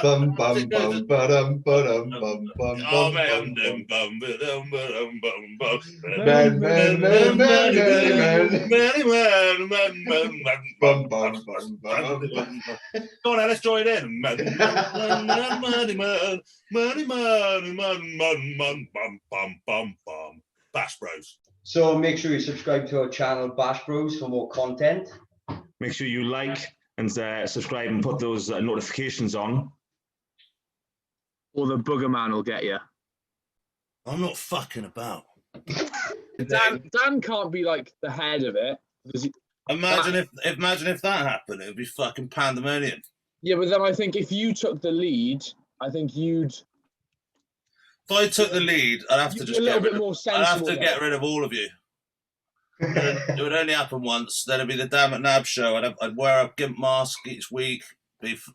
Bum bum bum ba-dum ba-dum bum bum Oh, bum mate, bum I'm bum. bum. Man, man, man, man, man, man. Bum bum bum bum bum. Go on, let's join in. Man, money, man, bum. Bash Bros. So make sure you subscribe to our channel, Bash Bros, for more content. Make sure you like and subscribe and put those notifications on. Or the booger man will get you. I'm not fucking about. Dan can't be like the head of it. Imagine if that happened, it would be fucking pandemonium. Yeah, but then I think if you took the lead, I think you'd. If I took the lead, I'd have to just get rid of all of you. It would only happen once. Then it'd be the damn McNab show. I'd wear a gimp mask each week. Dan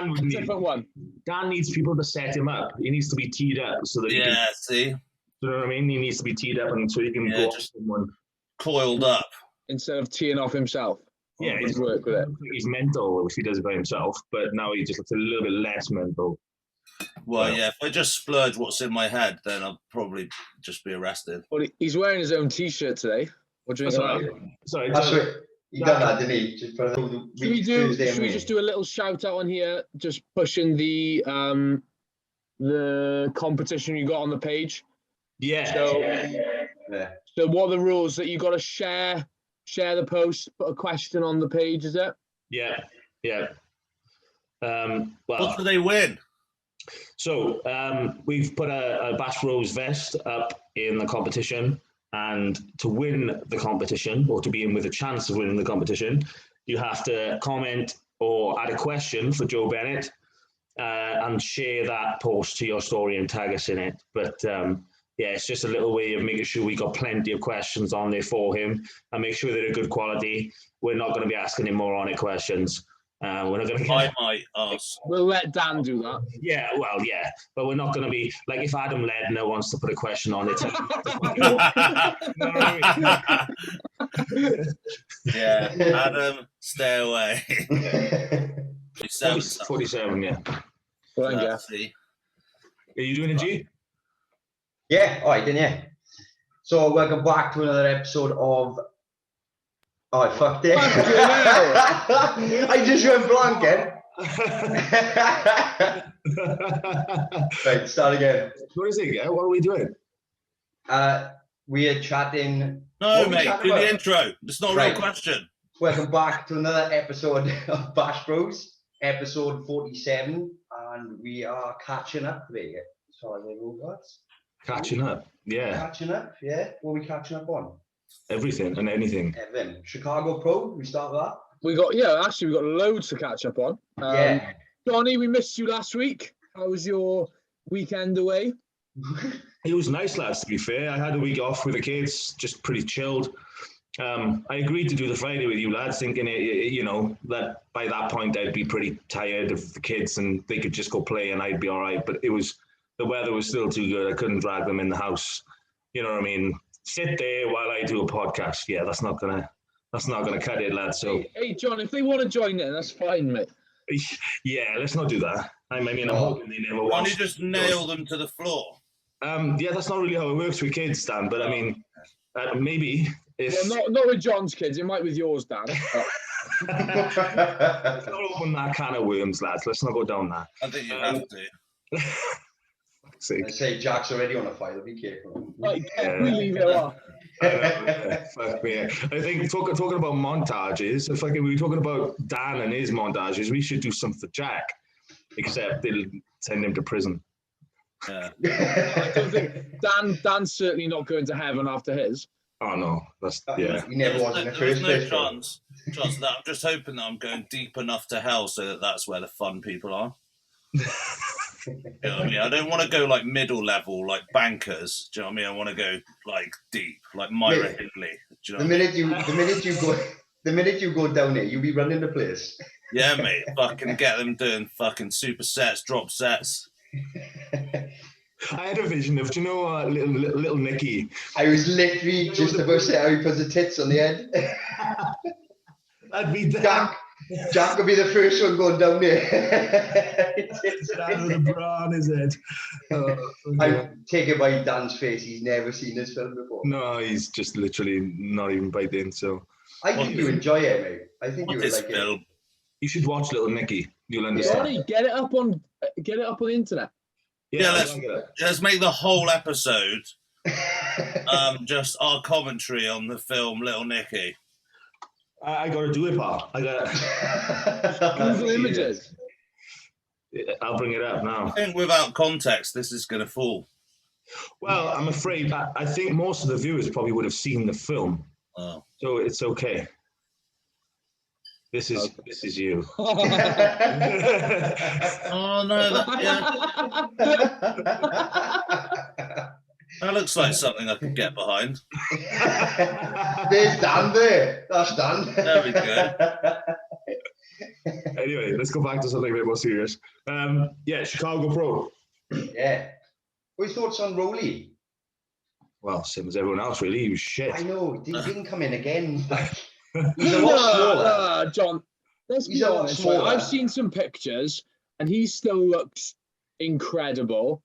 would need different one. Dan needs people to set him up. He needs to be teed up so that he can. See. You know what I mean? He needs to be teed up and so he can go off someone. Coiled up. Instead of teeing off himself. Yeah, he's work with it. He's mental if he does it by himself, but now he just looks a little bit less mental. Well, yeah, if I just splurge what's in my head, then I'll probably just be arrested. Well, he's wearing his own T-shirt today. What do you think of that? Sorry. That's right. You done that, didn't he? Just for should we just do a little shout out on here, just pushing the competition you got on the page? Yeah. So what are the rules? That you got to share the post, put a question on the page, is it? Yeah. Well, what do they win? So we've put a Bash Bros vest up in the competition, and to win the competition, or to be in with a chance of winning the competition, you have to comment or add a question for Joe Bennett and share that post to your story and tag us in it. But yeah, it's just a little way of making sure we got plenty of questions on there for him and make sure they're good quality. We're not going to be asking him moronic questions. We're not going to. I might ask. We'll let Dan do that. Yeah, well, yeah, but we're not going to be like if Adam Ledner wants to put a question on it. Yeah, Adam, stay away. 47, yeah. Well, Are you doing a G? Yeah, all right then, yeah. So welcome back to another episode of. Oh, I fucked it. I just went blank, Right, start again. What is it? What are we doing? We are chatting. No, mate, do the intro. It's not a real question. Welcome back to another episode of Bash Bros, episode 47, and we are catching up today. Sorry, there you go, guys. Catching up, yeah. Catching up, yeah. What are we catching up on? Everything and anything. Everything. Chicago Pro, we start with that. We got loads to catch up on. Yeah. Johnny, we missed you last week. How was your weekend away? It was nice, lads, to be fair. I had a week off with the kids, just pretty chilled. I agreed to do the Friday with you lads, thinking, that by that point I'd be pretty tired of the kids and they could just go play and I'd be all right. But the weather was still too good. I couldn't drag them in the house. You know what I mean? Sit there while I do a podcast. Yeah, that's not gonna cut it, lads. So hey John, if they want to join in, that's fine, mate. Yeah, let's not do that. I'm hoping they never watch. Why don't you just nail them to the floor? Yeah, that's not really how it works with kids, Dan. But I mean, maybe if not with John's kids, it might with yours, Dan. Let's not open that can of worms, lads. Let's not go down that. I think you have to. I say Jack's already on a fire. Be careful. We leave it off. Fuck me. I think talking about montages, if we were talking about Dan and his montages, we should do something for Jack, except they'll send him to prison. Yeah. I don't think Dan's certainly not going to heaven after his. Oh no, that's yeah. He never was in the first place. Chance of that. I'm just hoping that I'm going deep enough to hell so that that's where the fun people are. You know what I mean? I don't want to go like middle level, like bankers. Do you know what I mean? I want to go like deep, like Myra Hindley. Do you know the minute you go down there, you'll be running the place. Yeah, mate. Fucking get them doing fucking super sets, drop sets. I had a vision of, little Nicky. I was literally just about to say how he puts the tits on the head. That'd be Jack will be the first one going down there. Stand with a bra on his head. I take it by Dan's face. He's never seen this film before. No, he's just literally not even biting. So I think you enjoy it, mate. I think you would like film? it. You should watch Little Nicky. You'll understand. Johnny, get it up on the internet. Yeah, let's make the whole episode just our commentary on the film Little Nicky. I got to do it, pal. I got Google images. I'll bring it up now. I think without context, this is going to fall. Well, I'm afraid I think most of the viewers probably would have seen the film, so it's okay. This is you. Oh no! That looks like something I could get behind. There's Dan there. That's Dan. There we go. Anyway, let's go back to something a bit more serious. Chicago Pro. Yeah. What thoughts on Rowley? Well, same as everyone else, really. He was shit. I know. He didn't come in again. He's a lot smaller. John, let's be honest. I've seen some pictures, and he still looks incredible,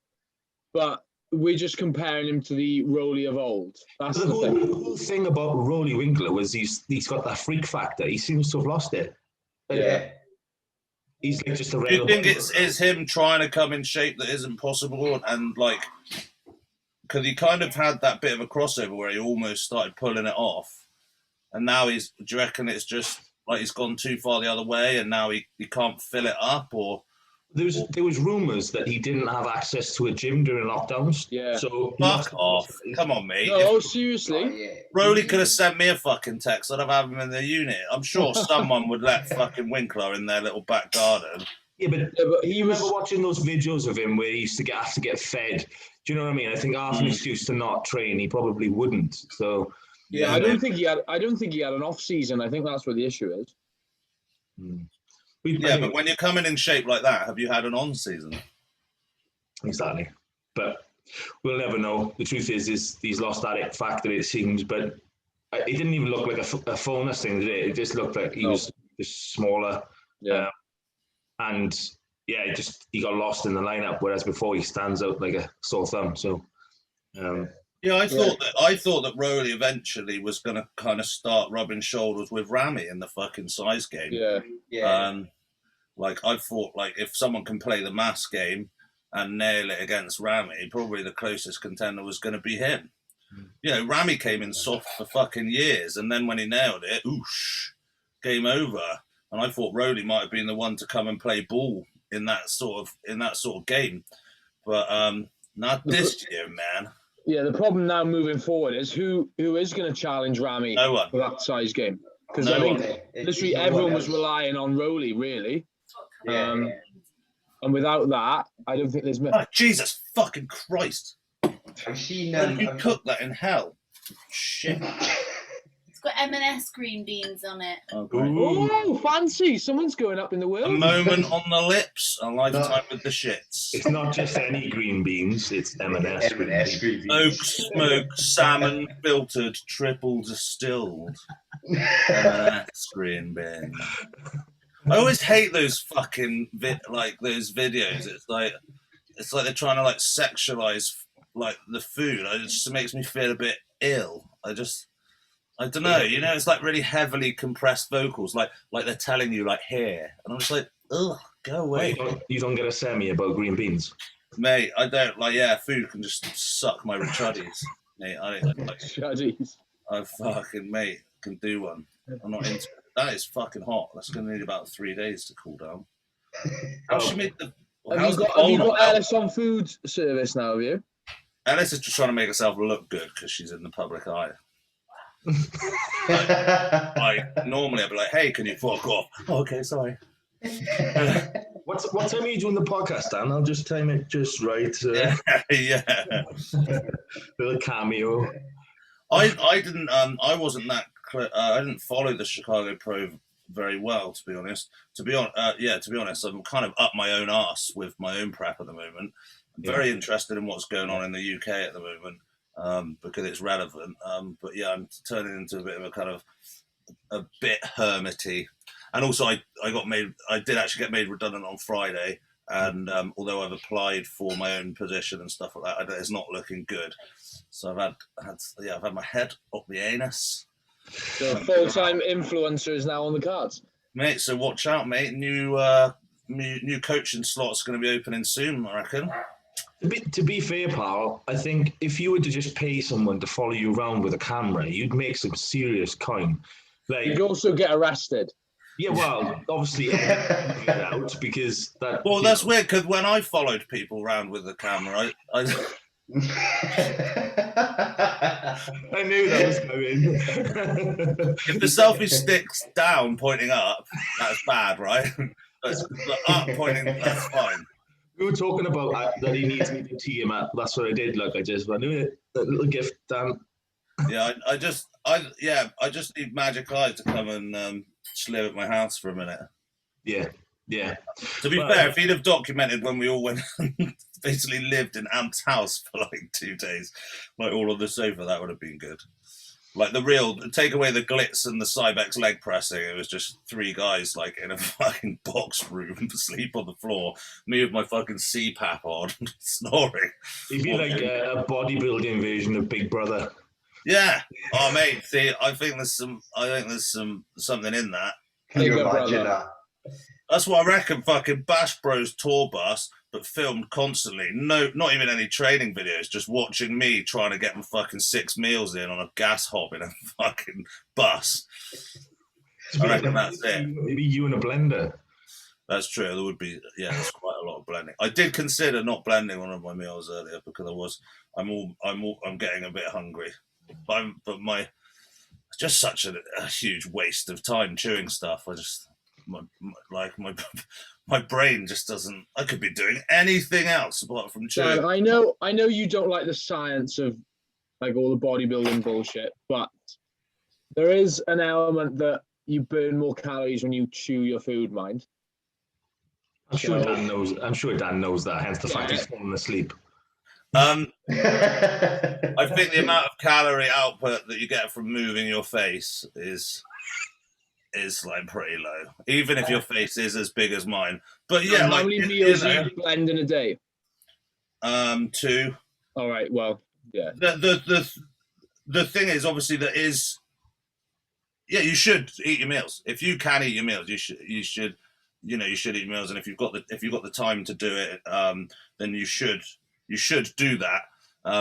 but we're just comparing him to the Rowley of old. That's the thing. The whole thing about Rowley Winkler was he's got that freak factor. He seems to have lost it. Yeah. He's like just a Do you think it's him trying to come in shape that isn't possible, and like, because he kind of had that bit of a crossover where he almost started pulling it off, and now do you reckon it's just like he's gone too far the other way, and now he can't fill it up, or? There was rumours that he didn't have access to a gym during lockdowns. Yeah. So fuck off. Come on, mate. No, seriously. Rowley could have sent me a fucking text. I'd have had him in the unit. I'm sure someone would let fucking Winkler in their little back garden. Yeah, but he remember watching those videos of him where he used to have to get fed. Do you know what I mean? I think half an excuse to not train, he probably wouldn't. So yeah, I don't think he had an off season. I think that's where the issue is. Yeah, but when you're coming in shape like that, have you had an on season? Exactly. But we'll never know. The truth is he's lost that it factor, it seems. But it didn't even look like a fullness thing, did it? It just looked like he was just smaller. Yeah. He got lost in the lineup, whereas before he stands out like a sore thumb. So, I thought that Rowley eventually was going to kind of start rubbing shoulders with Ramy in the fucking size game. Yeah. Like I thought, like if someone can play the mass game and nail it against Ramy, probably the closest contender was going to be him. You know, Ramy came in soft for fucking years, and then when he nailed it, game over. And I thought Rowley might have been the one to come and play ball in that sort of game, but not this year, man. Yeah, the problem now moving forward is who is going to challenge Ramy No one. for that size game, because I think literally everyone was relying on Rowley, really. Yeah. And without that, I don't think there's. Oh, Jesus fucking Christ! I've seen. How did you cook that in hell? Shit. It's got M&S green beans on it. Oh, fancy! Someone's going up in the world. A moment on the lips, a lifetime with the shits. it's not just any green beans; it's M&S. M&S green beans. Oak, smoked, salmon, filtered, triple distilled. M&S green bean. I always hate those fucking those videos. It's like they're trying to like sexualize like the food. It just makes me feel a bit ill. I don't know. You know, it's like really heavily compressed vocals, like they're telling you like here, and I'm just like, ugh, go away. You don't get a semi about green beans, mate. I don't like. Yeah, food can just suck my rechuddies, mate. I fucking can do one. I'm not into. That is fucking hot. That's going to need about 3 days to cool down. How should make the? Have you got Alice on food service now? Have you? Alice is just trying to make herself look good because she's in the public eye. Normally I'd be like, "Hey, can you fuck off?" Oh, okay, sorry. What time are you doing the podcast, Dan? I'll just time it just right. Yeah. Little cameo. I didn't. I wasn't that. I didn't follow the Chicago Pro very well, to be honest. To be honest, I'm kind of up my own arse with my own prep at the moment. I'm very interested in what's going on in the UK at the moment because it's relevant. But yeah, I'm turning into a bit of a kind of a bit hermity. And also I did actually get made redundant on Friday. And although I've applied for my own position and stuff like that, it's not looking good. So I've had my head up the anus. So full-time influencer is now on the cards, mate. So watch out, mate. New coaching slot's going to be opening soon, I reckon. To be fair, pal, I think if you were to just pay someone to follow you around with a camera, you'd make some serious coin. Like, you'd also get arrested. Yeah, well, obviously, out because that. Well, that's weird because when I followed people around with the camera, I knew that was coming. If the selfie sticks down, pointing up, that's bad, right? But up pointing, that's fine. We were talking about that he needs me to tee him up. That's what I did. Like I knew it. That little gift, Dan. Yeah, I just need Magic Eye to come and just live at my house for a minute. Yeah. To be fair, if he'd have documented when we all went and basically lived in Amp's house for like 2 days, like all on the sofa, that would have been good. Like take away the glitz and the Cybex leg pressing. It was just 3 guys like in a fucking box room, asleep on the floor. Me with my fucking CPAP on, snoring. It'd be like a bodybuilding version of Big Brother. Yeah. Oh, mate. See, I think there's something in that. Can you imagine that? That's what I reckon. Fucking Bash Bros tour bus, but filmed constantly. No, not even any training videos. Just watching me trying to get my fucking 6 meals in on a gas hob in a fucking bus. I reckon that's it. Maybe you in a blender. That's true. There would be, there's quite a lot of blending. I did consider not blending one of my meals earlier because I'm getting a bit hungry. But it's just such a huge waste of time chewing stuff. My brain just doesn't. I could be doing anything else apart from chewing. I know you don't like the science of like all the bodybuilding bullshit, but there is an element that you burn more calories when you chew your food, mind. I'm sure Dan knows that. Hence the fact he's falling asleep. I think the amount of calorie output that you get from moving your face is like pretty low, even if your face is as big as mine. But yeah, how many meals do you blend in a day? 2. All right. Well, yeah. The thing is, obviously, you should eat your meals. If you can eat your meals, you should eat your meals. And if you've got the time to do it, then you should do that,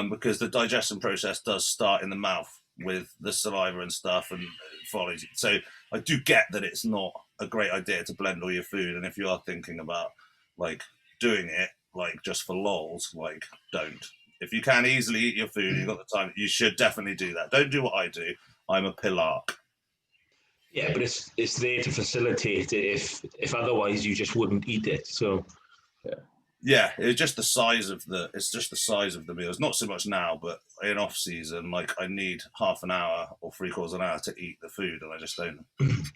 because the digestion process does start in the mouth with the saliva and stuff, and it follows. So I do get that it's not a great idea to blend all your food, and if you are thinking about like doing it like just for lols, like don't. If you can easily eat your food, you've got the time, you should definitely do that. Don't do what I do. I'm a pillark. Yeah, but it's there to facilitate it. If otherwise you just wouldn't eat it. So yeah, it's just the size of the meals. Not so much now, but in off season, like I need half an hour or 3/4 an hour to eat the food, and I just don't.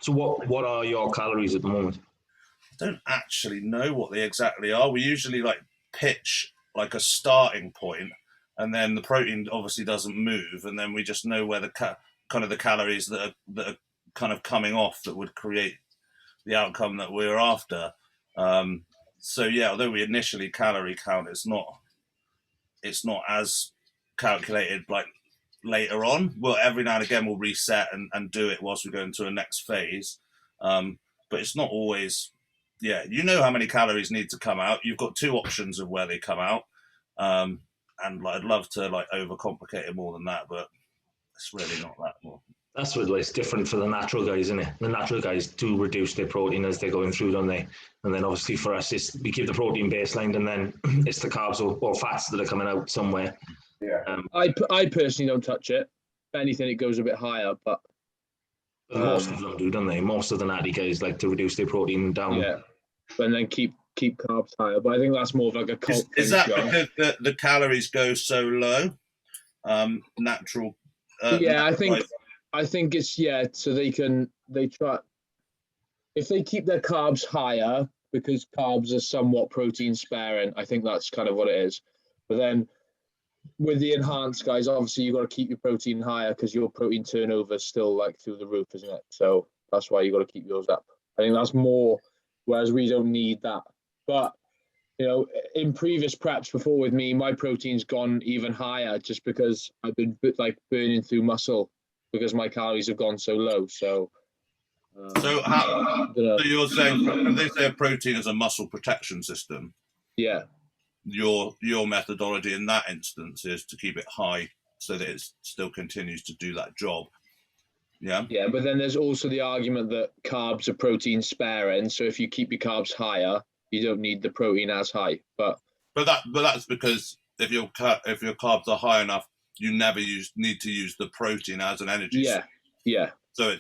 So what are your calories at the moment? I don't actually know what they exactly are. We usually like pitch like a starting point, and then the protein obviously doesn't move, and then we just know where the kind of the calories that are kind of coming off that would create the outcome that we're after. So yeah, although we initially calorie count, it's not as calculated like later on. Well, every now and again we'll reset and do it whilst we go into a next phase. But it's not always. Yeah, you know how many calories need to come out. You've got 2 options of where they come out, and like, I'd love to like overcomplicate it more than that, but it's really not that more. That's what it's different for the natural guys, isn't it? The natural guys do reduce their protein as they're going through, don't they? And then obviously for us, we keep the protein baseline, and then it's the carbs or fats that are coming out somewhere. Yeah. I personally don't touch it. If anything, it goes a bit higher, but most of them do, don't they? Most of the natty guys like to reduce their protein down. Yeah, and then keep carbs higher. But I think that's more of like a cult. Is that because the calories go so low? Natural. Yeah, I think it's so they try if they keep their carbs higher because carbs are somewhat protein sparing. I think that's kind of what it is. But then with the enhanced guys, obviously you got to keep your protein higher because your protein turnover is still like through the roof, isn't it? So that's why you got to keep yours up. I think that's more, whereas we don't need that. But, you know, in previous preps before with me, my protein's gone even higher just because I've been like burning through muscle because my calories have gone so low. So, So you're saying when they say a protein is a muscle protection system? Yeah. Your methodology in that instance is to keep it high so that it still continues to do that job. Yeah. Yeah, but then there's also the argument that carbs are protein sparing. So if you keep your carbs higher, you don't need the protein as high. But that's because if your carbs are high enough, you never need to use the protein as an energy. Yeah, yeah. So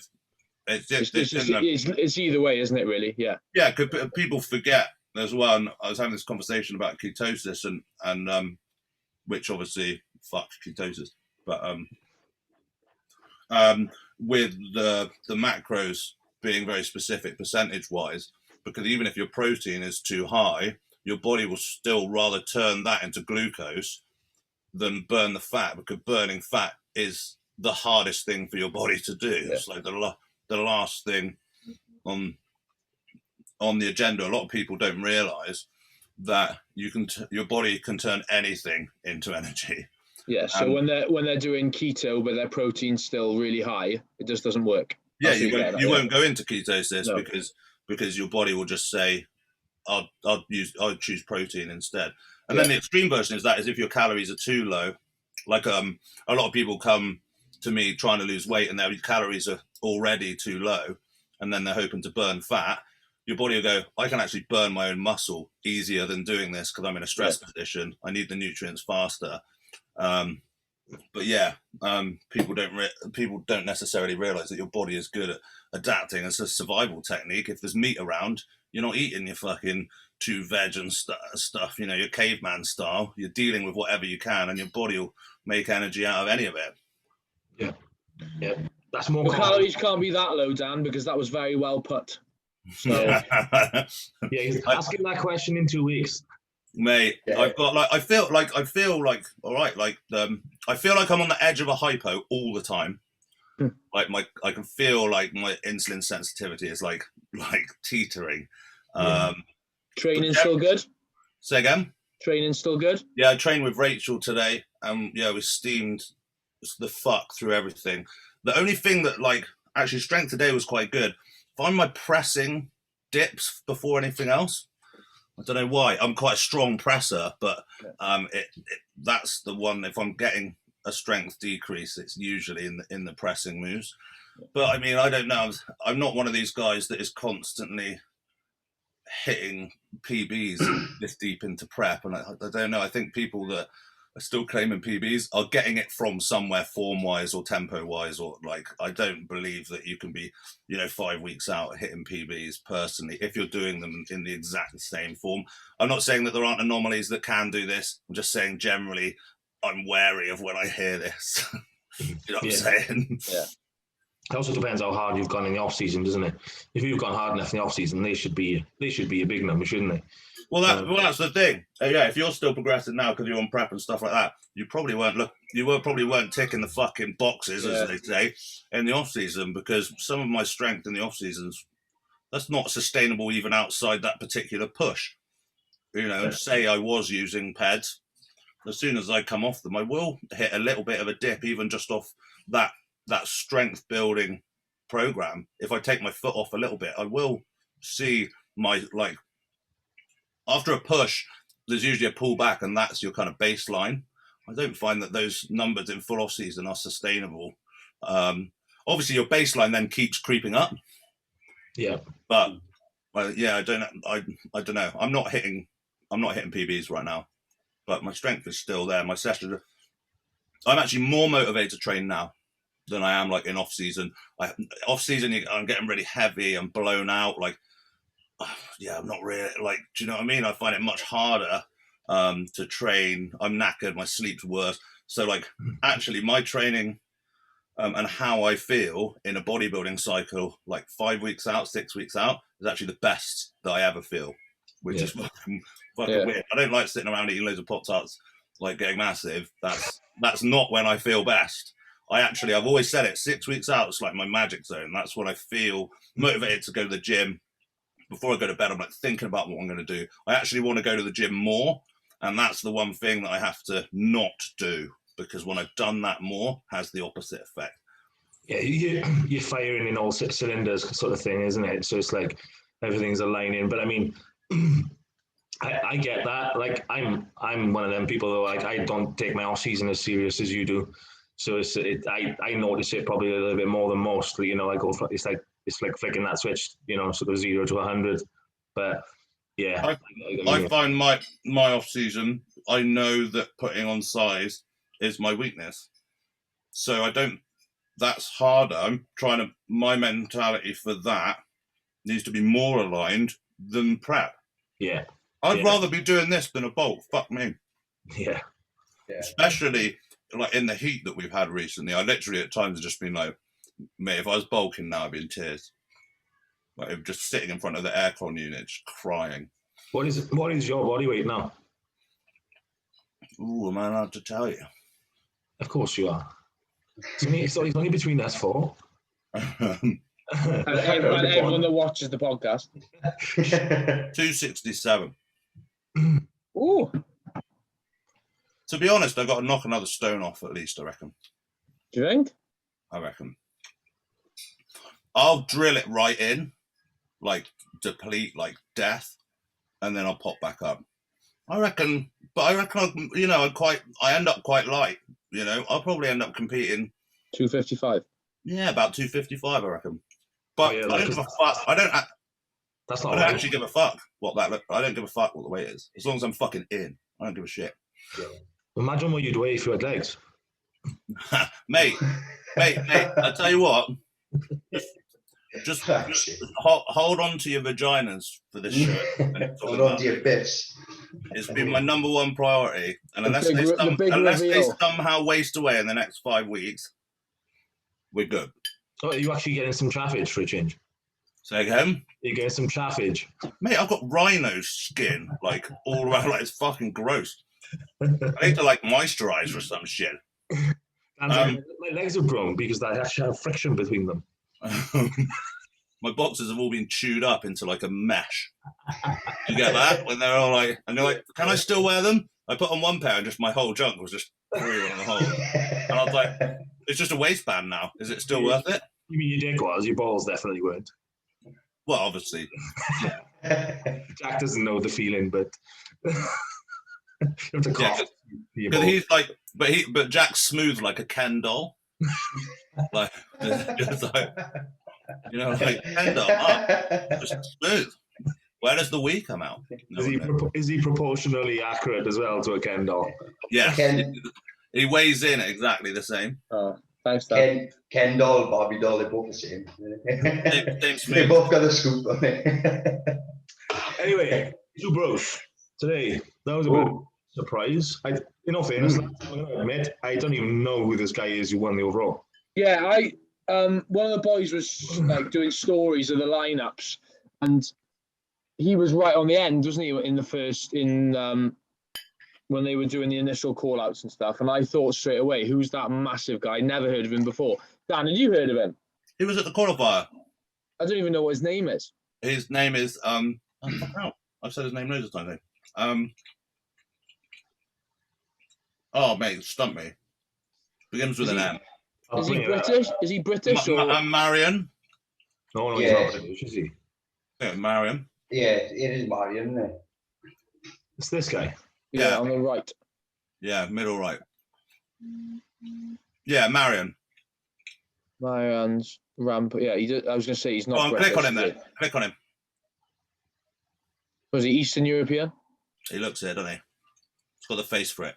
it's either way, isn't it? Really? Yeah. Yeah, because people forget as well. And I was having this conversation about ketosis and which obviously fuck ketosis, but with the macros being very specific percentage wise, because even if your protein is too high, your body will still rather turn that into glucose than burn the fat, because burning fat is the hardest thing for your body to do. Yeah. It's like the last thing on the agenda. A lot of people don't realize that your body can turn anything into energy. Yeah, so when they're doing keto but their protein's still really high, it just doesn't work. Yeah, you won't go into ketosis because your body will just say, I'll choose protein instead. And then the extreme version is if your calories are too low, like a lot of people come to me trying to lose weight and their calories are already too low, and then they're hoping to burn fat. Your body will go, I can actually burn my own muscle easier than doing this because I'm in a stress position. I need the nutrients faster. But yeah, people don't necessarily realize that your body is good at adapting. It's a survival technique. If there's meat around, you're not eating your fucking 2 veg and stuff, you know, your caveman style. You're dealing with whatever you can, and your body will make energy out of any of it. Yeah. That's more. The calories can't be that low, Dan, because that was very well put. So yeah, he's asking that question in 2 weeks. Mate, I've got I feel like all right, I feel like I'm on the edge of a hypo all the time. Like I can feel like my insulin sensitivity is like teetering. Training still good? Say again? Training still good? Yeah, I trained with Rachel today, and we steamed the fuck through everything. The only thing that actually strength today was quite good. Find my pressing dips before anything else. I don't know why. I'm quite a strong presser, but that's the one. If I'm getting a strength decrease, it's usually in the pressing moves. But I mean, I don't know. I'm not one of these guys that is constantly hitting PBs this deep into prep, and I don't know. I think people that are still claiming PBs are getting it from somewhere form-wise or tempo-wise, or I don't believe that you can be 5 weeks out hitting PBs personally if you're doing them in the exact same form. I'm not saying that there aren't anomalies that can do this. I'm just saying generally I'm wary of when I hear this. You know what I'm saying? Yeah. It also depends how hard you've gone in the off season, doesn't it? If you've gone hard enough in the off season, they should be a big number, shouldn't they? Well, that's the thing. If you're still progressing now because you're on prep and stuff like that, you probably weren't ticking the fucking boxes, as they say, in the off season, because some of my strength in the off seasons, that's not sustainable even outside that particular push. Say I was using PEDs, as soon as I come off them, I will hit a little bit of a dip, even just off that strength building program. If I take my foot off a little bit, I will see my after a push, there's usually a pullback, and that's your kind of baseline. I don't find that those numbers in full off season are sustainable. Obviously, your baseline then keeps creeping up. Yeah, but I don't know. I'm not hitting PBs right now, but my strength is still there. My session, I'm actually more motivated to train now than I am in off season. Off season, I'm getting really heavy and blown out. I'm not really do you know what I mean? I find it much harder to train. I'm knackered, my sleep's worse. So actually my training and how I feel in a bodybuilding cycle, 5 weeks out, 6 weeks out, is actually the best that I ever feel, which is fucking weird. I don't like sitting around eating loads of Pop-Tarts, getting massive. That's not when I feel best. I've always said it, 6 weeks out, it's like my magic zone. That's when I feel motivated to go to the gym, before I go to bed, I'm like thinking about what I'm going to do. I actually want to go to the gym more, and that's the one thing that I have to not do, because when I've done that more, it has the opposite effect. Yeah, you're firing in all cylinders sort of thing, isn't it? So it's like everything's aligning. But I mean, I get that. Like I'm one of them people though. Like I don't take my off season as serious as you do. So I notice it probably a little bit more than most. You know, it's like flicking that switch. You know, sort of 0 to 100. But yeah, I find my off season. I know that putting on size is my weakness. So I don't. That's harder. I'm trying to. My mentality for that needs to be more aligned than prep. Yeah. I'd rather be doing this than a bulk. Fuck me. Yeah. Especially like in the heat that we've had recently. I literally at times have just been like, mate, if I was bulking now, I'd be in tears. Like just sitting in front of the aircon unit, just crying. What is your body weight now? Ooh, am I allowed to tell you? Of course you are. It's only between us four. And everyone that watches the podcast. 267. Ooh. To be honest, I've got to knock another stone off at least, I reckon. Do you think? I reckon. I'll drill it right in, like deplete, like death, and then I'll pop back up. I reckon, I end up quite light, you know. I'll probably end up competing 255. Yeah, about 255, I reckon. But I don't give a fuck. That's not. I don't actually give a fuck what that look. I don't give a fuck what the weight is. As long as I'm fucking in, I don't give a shit. Yeah. Imagine what you'd weigh if you had legs. mate. I tell you what. Just hold on to your vaginas for this shirt. Hold on to your bits. It's been my number one priority, and unless they somehow waste away in the next 5 weeks, we're good. Oh, are you actually getting some traffage for a change? Say again? You're getting some traffage? Mate, I've got rhino skin, like, all around, like, it's fucking gross. I need to, like, moisturize or some shit. My legs have grown because I actually have friction between them. My boxers have all been chewed up into, like, a mesh. You get that? When they're all like, and you're like, can I still wear them? I put on one pair and just my whole junk was just through on the hole. And I was like, it's just a waistband now. Is it still worth it? You mean your dick was? Your balls definitely weren't. Well, obviously. Jack doesn't know the feeling, but you have to cough. Because he's like, but Jack's smooth like a Ken doll. Like, just like, you know, like Ken doll, just smooth. Where does the wee come out? Is he proportionally accurate as well to a Ken doll? Yeah, he weighs in exactly the same. Thanks, Dan. Ken doll, Barbie doll, they're both the same. They both got a scoop on it. Anyway, two bros today. That was a bit of a surprise. In all fairness, I'm going to admit, I don't even know who this guy is who won the overall. Yeah, one of the boys was like doing stories of the lineups, and he was right on the end, wasn't he? In the first, when they were doing the initial call outs and stuff. And I thought straight away, who's that massive guy? Never heard of him before. Dan, had you heard of him? He was at the qualifier. I don't even know what his name is. His name is I've said his name loads of times. Oh mate, stump me. Begins with an M. Is he British? Is he British or Marion? No, he's not British, is he? Yeah, Marion. Yeah, it is Marion, isn't it? It's this guy. Yeah, on the right. Yeah, middle right. Yeah, Marion. Marion's ramp. Yeah, I was going to say he's not. British, click on him then. Click on him. Was he Eastern European? He looks it, doesn't he? He's got the face for it.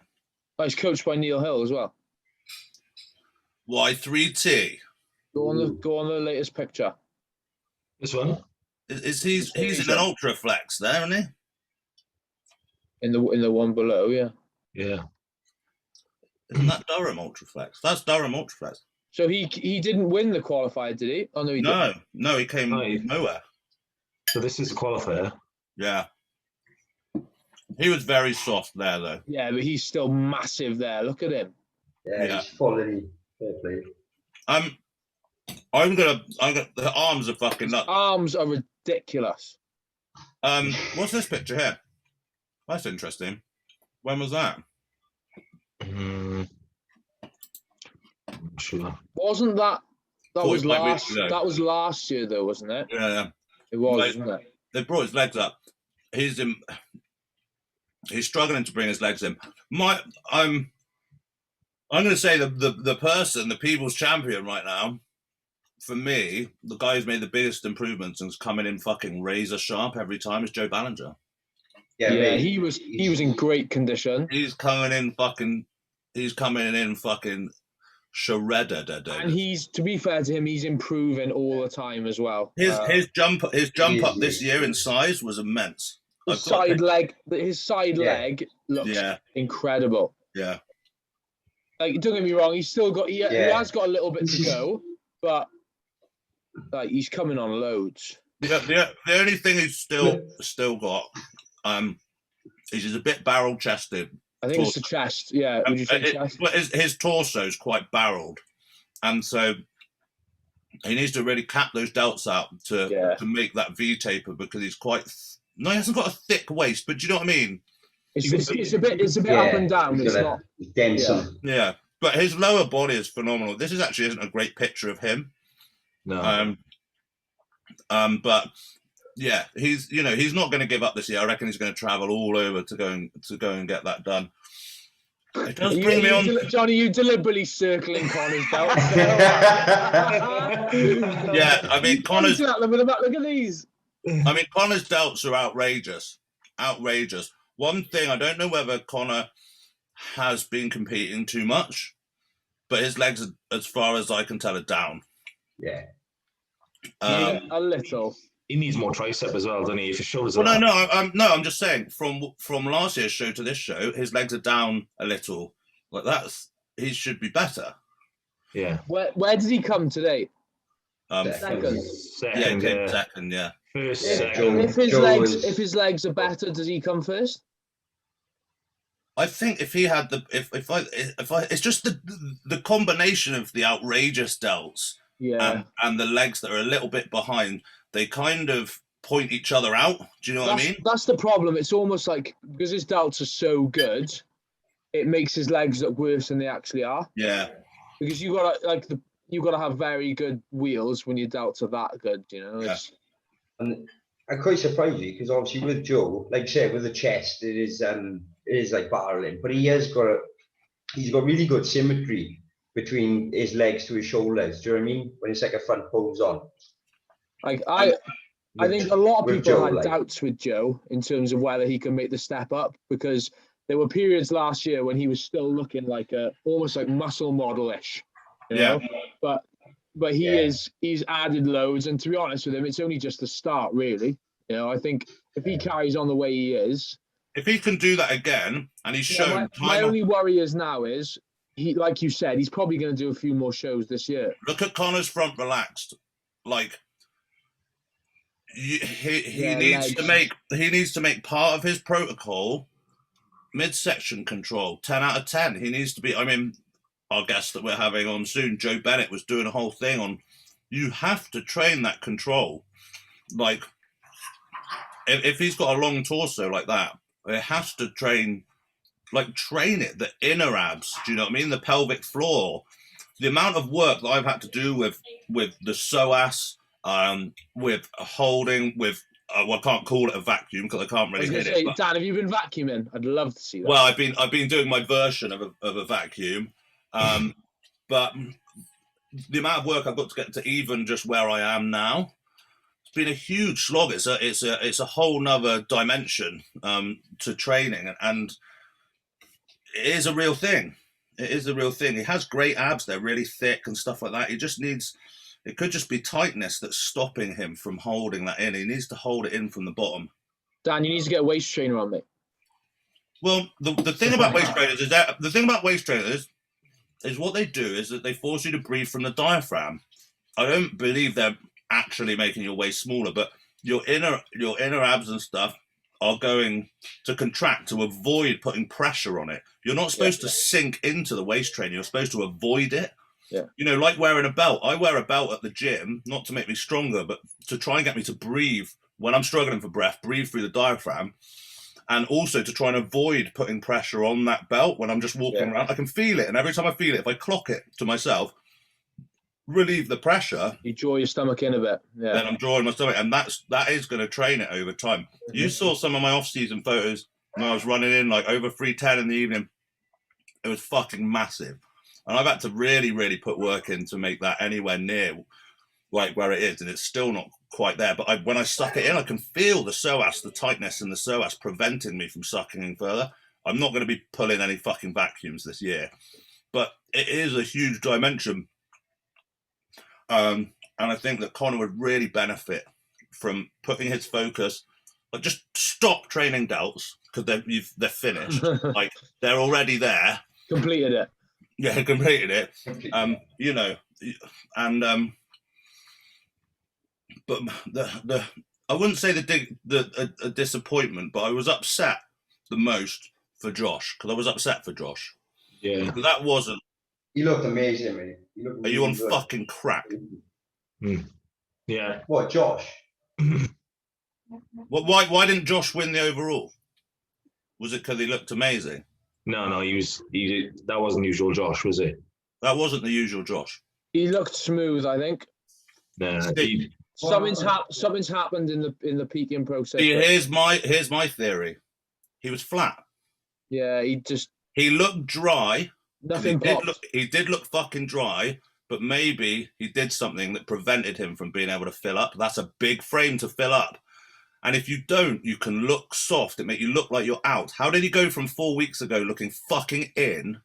Oh, he's coached by Neil Hill as well. Y3T. Go on the latest picture. This one? He's in an ultra flex there, isn't he? In the one below, yeah. Yeah. Isn't that Durham Ultraflex? That's Durham Ultraflex. So he didn't win the qualifier, did he? Oh no, he didn't. No, he came nowhere. So this is a qualifier. Yeah. He was very soft there though. Yeah, but he's still massive there. Look at him. Yeah, he's quality. Fair play. The arms are fucking nuts. Arms are ridiculous. What's this picture here? That's interesting. When was that? Sure. Wasn't that was 45 last? weeks ago. That was last year, though, wasn't it? Yeah. It was, Right. wasn't it? They brought his legs up. He's struggling to bring his legs in. I'm going to say the people's champion right now. For me, the guy who's made the biggest improvements and is coming in fucking razor sharp every time is Joe Ballinger. Yeah, he was in great condition. He's coming in fucking shredded. And to be fair to him, he's improving all the time as well. His jump up this year in size was immense. His side leg looks incredible. Yeah. Like, don't get me wrong, he has got a little bit to go, but like he's coming on loads. The only thing he's still got is he's a bit barrel chested. I think it's the chest. Yeah, would you say chest? But his torso is quite barreled, and so he needs to really cap those delts out to make that V taper, because he's quite. No, he hasn't got a thick waist, but do you know what I mean? It's a bit up and down. It's not dense. Yeah, but his lower body is phenomenal. This isn't a great picture of him. No. But yeah, he's not going to give up this year. I reckon he's going to travel all over to go and get that done. It does bring me on. Johnny, you deliberately circling Connor's belt. Yeah, I mean Connor's. Look at these. I mean Connor's delts are outrageous. One thing, I don't know whether Connor has been competing too much, but his legs, as far as I can tell, are down. Yeah. A little. He needs more tricep as well, doesn't he? If his shoulders are I'm just saying, from last year's show to this show, his legs are down a little. Like he should be better. Yeah. Where did he come today? Second. Second, yeah. First, second. If his legs are better, does he come first? I think if he had it's just the combination of the outrageous delts, and the legs that are a little bit behind, they kind of point each other out. Do you know what I mean? That's the problem. It's almost like, because his delts are so good, it makes his legs look worse than they actually are. Yeah. Because you gotta have very good wheels when your delts are that good. You know. Yeah. And I'm quite surprised you, because obviously with Joe, like I said, with the chest, it is like barreling, but he's got really good symmetry between his legs to his shoulders. Do you know what I mean? When it's like a front pose on. Like I think a lot of people had doubts with Joe in terms of whether he can make the step up, because there were periods last year when he was still looking like almost like muscle model-ish. You know? But he's added loads, and to be honest with him, it's only just the start, really. You know, I think if he carries on the way he is, if he can do that again, and he's shown. My only worry is he, like you said, he's probably going to do a few more shows this year. Look at Connor's front relaxed, like he needs to make part of his protocol midsection control 10 out of 10. He needs to be. I mean, our guest that we're having on soon, Joe Bennett, was doing a whole thing on. You have to train that control, like if he's got a long torso like that. It has to train it, the inner abs. Do you know what I mean? The pelvic floor. The amount of work that I've had to do with the psoas, with holding, with I can't call it a vacuum because I can't really hit it. Dan, have you been vacuuming? I'd love to see that. Well, I've been doing my version of a vacuum, but the amount of work I've got to get to even just where I am now. Been a huge slog. It's a whole nother dimension to training, and it is a real thing. He has great abs. They're really thick and stuff like that. It could just be tightness that's stopping him from holding that in. He needs to hold it in from the bottom. Dan, you need to get a waist trainer on me. Well, the thing about waist trainers is what they do is that they force you to breathe from the diaphragm. I don't believe they're actually making your waist smaller, but your inner abs and stuff are going to contract to avoid putting pressure on it. You're not supposed to sink into the waist trainer. You're supposed to avoid it. Yeah. You know, like wearing a belt. I wear a belt at the gym, not to make me stronger, but to try and get me to breathe when I'm struggling for breath, breathe through the diaphragm, and also to try and avoid putting pressure on that belt when I'm just walking around. I can feel it, and every time I feel it, if I clock it to myself, relieve the pressure, You draw your stomach in a bit. Yeah. then I'm drawing my stomach, and that is going to train it over time. You saw some of my off-season photos when I was running in like over 310 in the evening. It was fucking massive, and I've had to really, really put work in to make that anywhere near like where it is, and it's still not quite there. But when I suck it in, I can feel the psoas, the tightness in the psoas preventing me from sucking in further. I'm not going to be pulling any fucking vacuums this year, but it is a huge dimension. And I think that Connor would really benefit from putting his focus, like just stop training delts because they're finished. Like they're already there. Completed it. Yeah, completed it. You know, and but the I wouldn't say a disappointment, but I was upset the most for Josh because I was upset for Josh. Yeah, because that wasn't. He looked amazing, mate. Are you on fucking crack? Yeah. What, Josh? Why didn't Josh win the overall? Was it because he looked amazing? No, that wasn't usual Josh, was it? That wasn't the usual Josh. He looked smooth, I think. Nah, Something's happened in the peaking process. Here's my theory. He was flat. Yeah, he looked dry. Nothing popped. He did look fucking dry, but maybe he did something that prevented him from being able to fill up. That's a big frame to fill up. And if you don't, you can look soft. It makes you look like you're out. How did he go from 4 weeks ago looking fucking in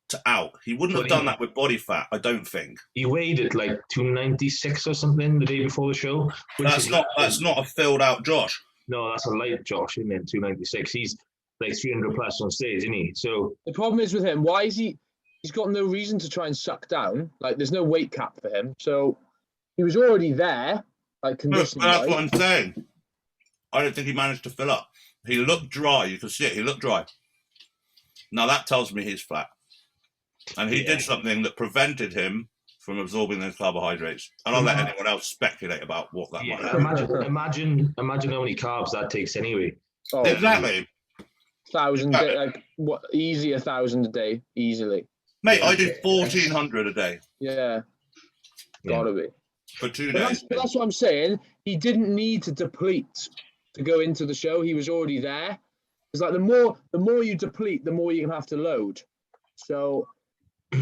to out? He wouldn't have done that with body fat, I don't think. He weighed at like 296 or something the day before the show. That's not a filled out Josh. No, that's a light Josh, isn't it? 296. He's like 300 plus on stage, isn't he? So the problem is with him, why is he's got no reason to try and suck down. Like there's no weight cap for him. So he was already there, like conditioning. That's what I'm saying. I don't think he managed to fill up. He looked dry. You can see it. He looked dry. Now that tells me he's flat. And he did something that prevented him from absorbing those carbohydrates. And I'll let anyone else speculate about what that might be. Imagine how many carbs that takes anyway. Oh, exactly. 1,000 a day, like what? Easy 1,000 a day, easily. Mate, I do 1,400 a day. Yeah, gotta be for 2 days. But that's what I'm saying. He didn't need to deplete to go into the show. He was already there. It's like the more you deplete, the more you're gonna have to load. So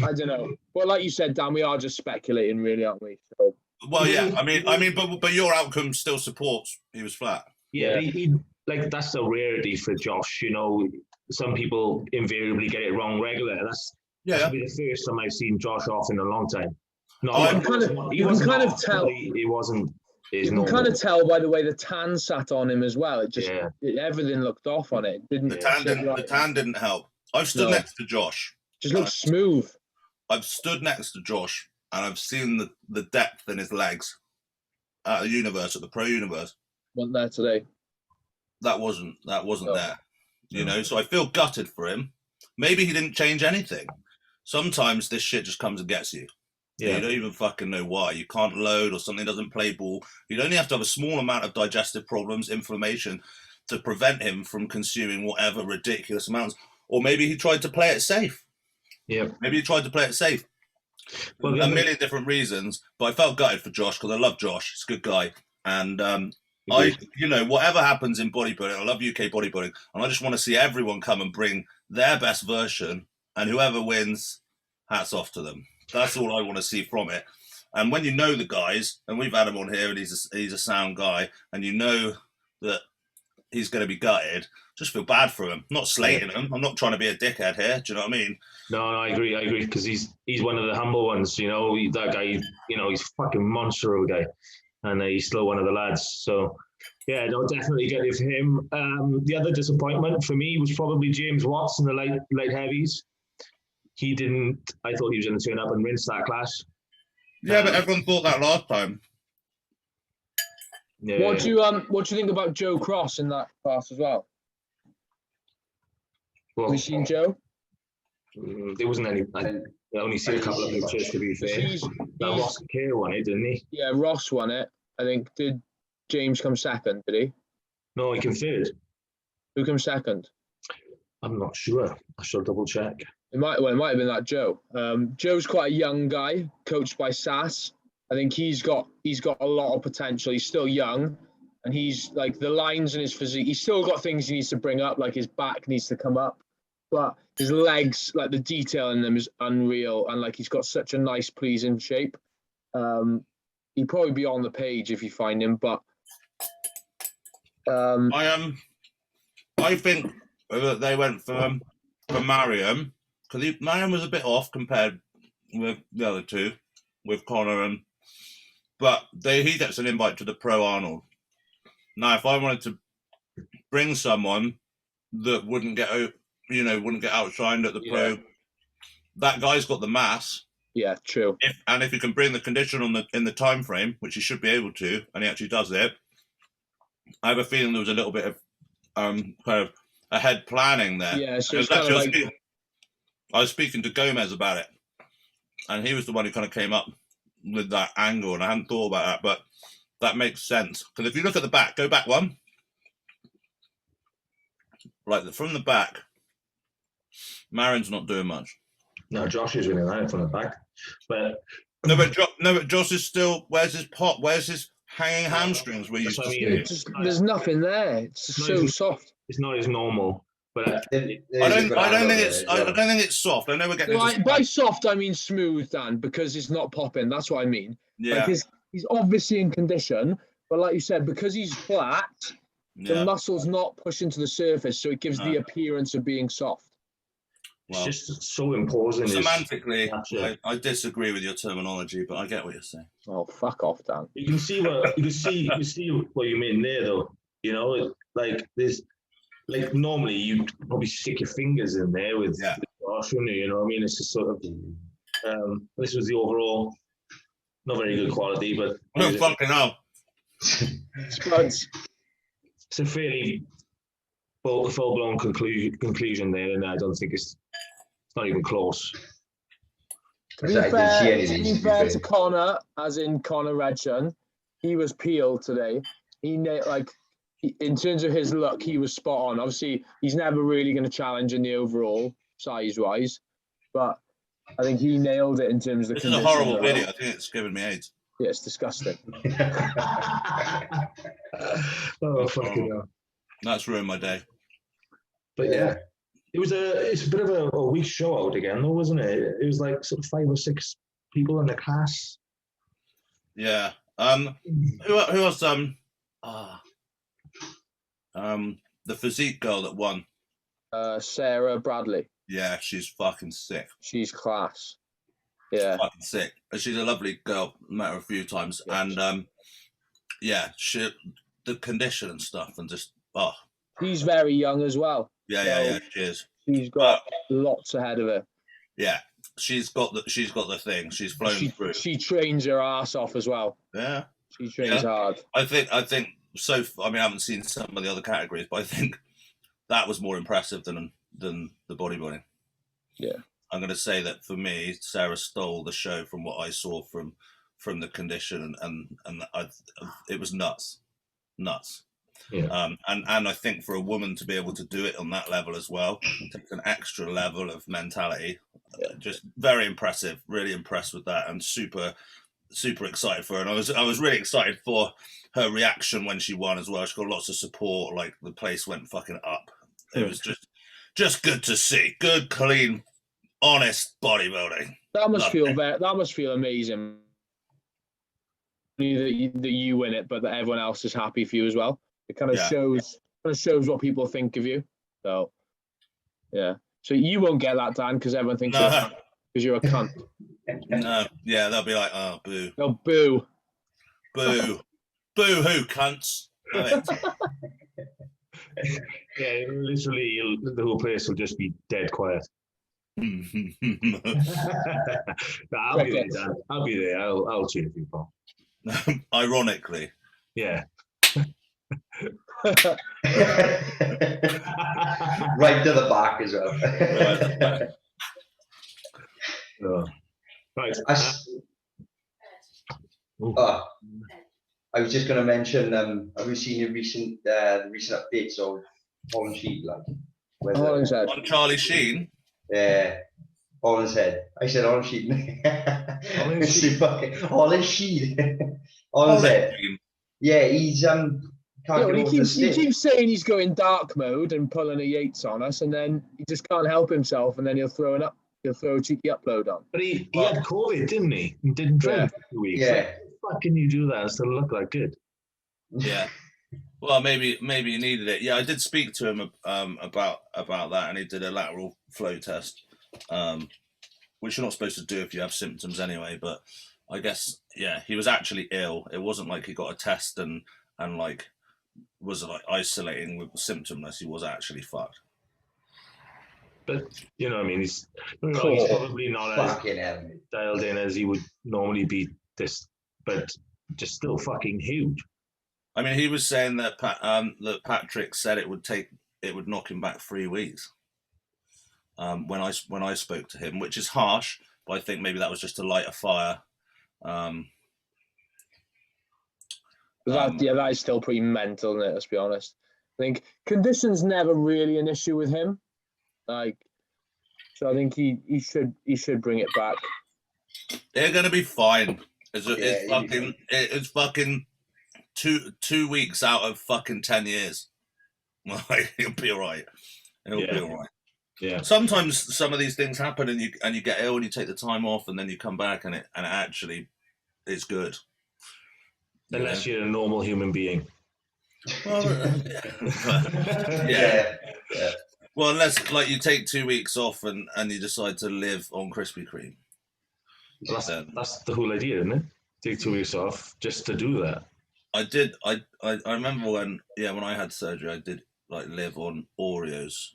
I don't know. Well, like you said, Dan, we are just speculating, really, aren't we? So. Well, yeah. I mean, but your outcome still supports he was flat. Yeah, he like that's a rarity for Josh. You know, some people invariably get it wrong regular. That's be the first time I've seen Josh off in a long time. No, you can kind of tell. It wasn't. You can kind of tell by the way the tan sat on him as well. It just everything looked off on it, didn't it? The tan didn't help. I've stood next to Josh. Just looks smooth. I've stood next to Josh and I've seen the depth in his legs at the universe, at the pro universe. Wasn't there today. That wasn't there. You know, so I feel gutted for him. Maybe he didn't change anything. Sometimes this shit just comes and gets you. Yeah. You don't even fucking know why. You can't load or something doesn't play ball. You'd only have to have a small amount of digestive problems, inflammation, to prevent him from consuming whatever ridiculous amounts. Or maybe he tried to play it safe. Yeah. Maybe he tried to play it safe. Well, a million different reasons, but I felt gutted for Josh because I love Josh. He's a good guy. And whatever happens in bodybuilding, I love UK bodybuilding, and I just want to see everyone come and bring their best version, and whoever wins, hats off to them. That's all I want to see from it. And when you know the guys, and we've had him on here, and he's a sound guy, and you know that he's going to be gutted, just feel bad for him. Not slating him. I'm not trying to be a dickhead here. Do you know what I mean? No, I agree. Because he's one of the humble ones. You know, that guy. You know, he's a fucking monster of a guy, and he's still one of the lads. So. Yeah, no, definitely get it for him. The other disappointment for me was probably James Watts in the light heavies. He didn't. I thought he was going to turn up and rinse that class. Yeah, but everyone thought that last time. Yeah. What do you think about Joe Cross in that class as well? Have you seen Joe? There wasn't any. I only seen a couple of pictures, to be fair. Ross Kerr won it, didn't he? Yeah, Ross won it. I think did James come second, did he? No, he came third. Who come second? I'm not sure. I shall double check. It might have been that Joe. Joe's quite a young guy, coached by Sass. I think he's got a lot of potential. He's still young, and he's like the lines in his physique. He's still got things he needs to bring up, like his back needs to come up, but his legs, like the detail in them is unreal, and like he's got such a nice, pleasing shape. He'd probably be on the page if you find him, but I think that they went for Mariam, because Mariam was a bit off compared with the other two, with Connor but he gets an invite to the Pro Arnold. Now, if I wanted to bring someone that wouldn't get outshined at the Pro, that guy's got the mass. Yeah, true. If you can bring the condition in the time frame, which he should be able to, and he actually does it, I have a feeling there was a little bit of kind of ahead planning there. Yeah, so it's kind of like... I was speaking to Gomez about it, and he was the one who kind of came up with that angle, and I hadn't thought about that, but that makes sense. Because if you look at the back, go back one, like from the back, Marin's not doing much. No, Josh is winning that from the back, but but Josh is still. Where's his pop? Where's his hanging hamstrings? We used to see. There's nothing there. It's just so soft. It's not as normal. But I don't think it's soft. I know we're getting by soft I mean smooth, Dan, because it's not popping. That's what I mean. Yeah. Like he's obviously in condition, but like you said, because he's flat, the muscle's not pushing to the surface, so it gives the appearance of being soft. Well, it's just so important. Semantically, I disagree with your terminology, but I get what you're saying. Oh, fuck off, Dan. You can see what you mean there, though. You know, like there's. Like normally, you'd probably stick your fingers in there with Josh, wouldn't you? You know what I mean? It's just sort of. This was the overall, not very good quality, but. No fucking hell. It's a fairly full-blown conclusion there, and I don't think it's not even close. To be fair to Connor, as in Connor Redson, he was peeled today. In terms of his look, he was spot on. Obviously, he's never really going to challenge in the overall size-wise, but I think he nailed it in terms of the. This is a horrible video. I think it's giving me AIDS. Yeah, it's disgusting. Oh, fucking hell. That's ruined my day. But yeah, it's a bit of a weak show out again, though, wasn't it? It was like sort of 5 or 6 people in the class. Yeah. Who else? The physique girl that won. Sarah Bradley. Yeah, she's fucking sick. She's class. Yeah. She's fucking sick. She's a lovely girl. Met her a few times, and the condition and stuff, and just She's very young as well. Yeah, she is. She's got lots ahead of her. Yeah, she's got the thing. She's flown through. She trains her ass off as well. Yeah, she trains hard. I think. So, I mean, I haven't seen some of the other categories, but I think that was more impressive than the bodybuilding. Yeah, I'm going to say that for me, Sarah stole the show from what I saw from the condition, and it was nuts. Yeah. And I think for a woman to be able to do it on that level as well, takes an extra level of mentality. Just very impressive. Really impressed with that, and super excited for her. And I was really excited for her reaction when she won as well. She got lots of support. Like the place went fucking up. It was just good to see. Good, clean, honest bodybuilding. That must feel amazing. That you win it, but that everyone else is happy for you as well. It kind of shows what people think of you. So yeah. So you won't get that, Dan, because everyone thinks you're a cunt. No, yeah, they'll be like, oh, boo. No, boo. Boo. Boo hoo, cunts. Yeah, literally, the whole place will just be dead quiet. I'll be there, Dan. I'll be there. I'll cheer people. Ironically. Yeah. Right to the back as well. Right. I was just going to mention, have you seen the recent updates of Holland Sheet? Like, Holland's Head. On Charlie Sheen. Yeah, Holland's Head. I said Holland Sheet. Holland Sheet. Holland Sheet. Holland's Head. Sheen. Yeah, he's can't Yeah, get well, over he the keeps stick. saying he's going dark mode and pulling a Yates on us, and then he just can't help himself, and then he'll throw a cheeky upload on. But he had COVID, didn't he? He didn't train Yeah. for 2 weeks. Yeah. Like, how the fuck can you do that and still look that good? Yeah. Well, maybe he needed it. Yeah, I did speak to him about that, and he did a lateral flow test, which you're not supposed to do if you have symptoms anyway. But I guess he was actually ill. It wasn't like he got a test and like was like isolating with symptomless. He was actually fucked. But you know what I mean? He's probably not as Fucking hell. dialed in as he would normally be. This, but just still fucking huge. I mean, he was saying that that Patrick said it would knock him back 3 weeks. When I spoke to him, which is harsh, but I think maybe that was just to light a fire. That is still pretty mental, isn't it? Let's be honest. I think conditions never really an issue with him. Like, so I think he should bring it back. They're gonna be fine. It's fucking 2 weeks out of fucking 10 years. Like, he'll be all right. He'll be all right. Yeah. Sometimes some of these things happen, and you get ill, and you take the time off, and then you come back, and it actually is good. Unless you're a normal human being. Well, Yeah. Well, unless like you take 2 weeks off and you decide to live on Krispy Kreme. Well, that's the whole idea, isn't it? Take 2 weeks off just to do that. I remember when I had surgery, I did like live on Oreos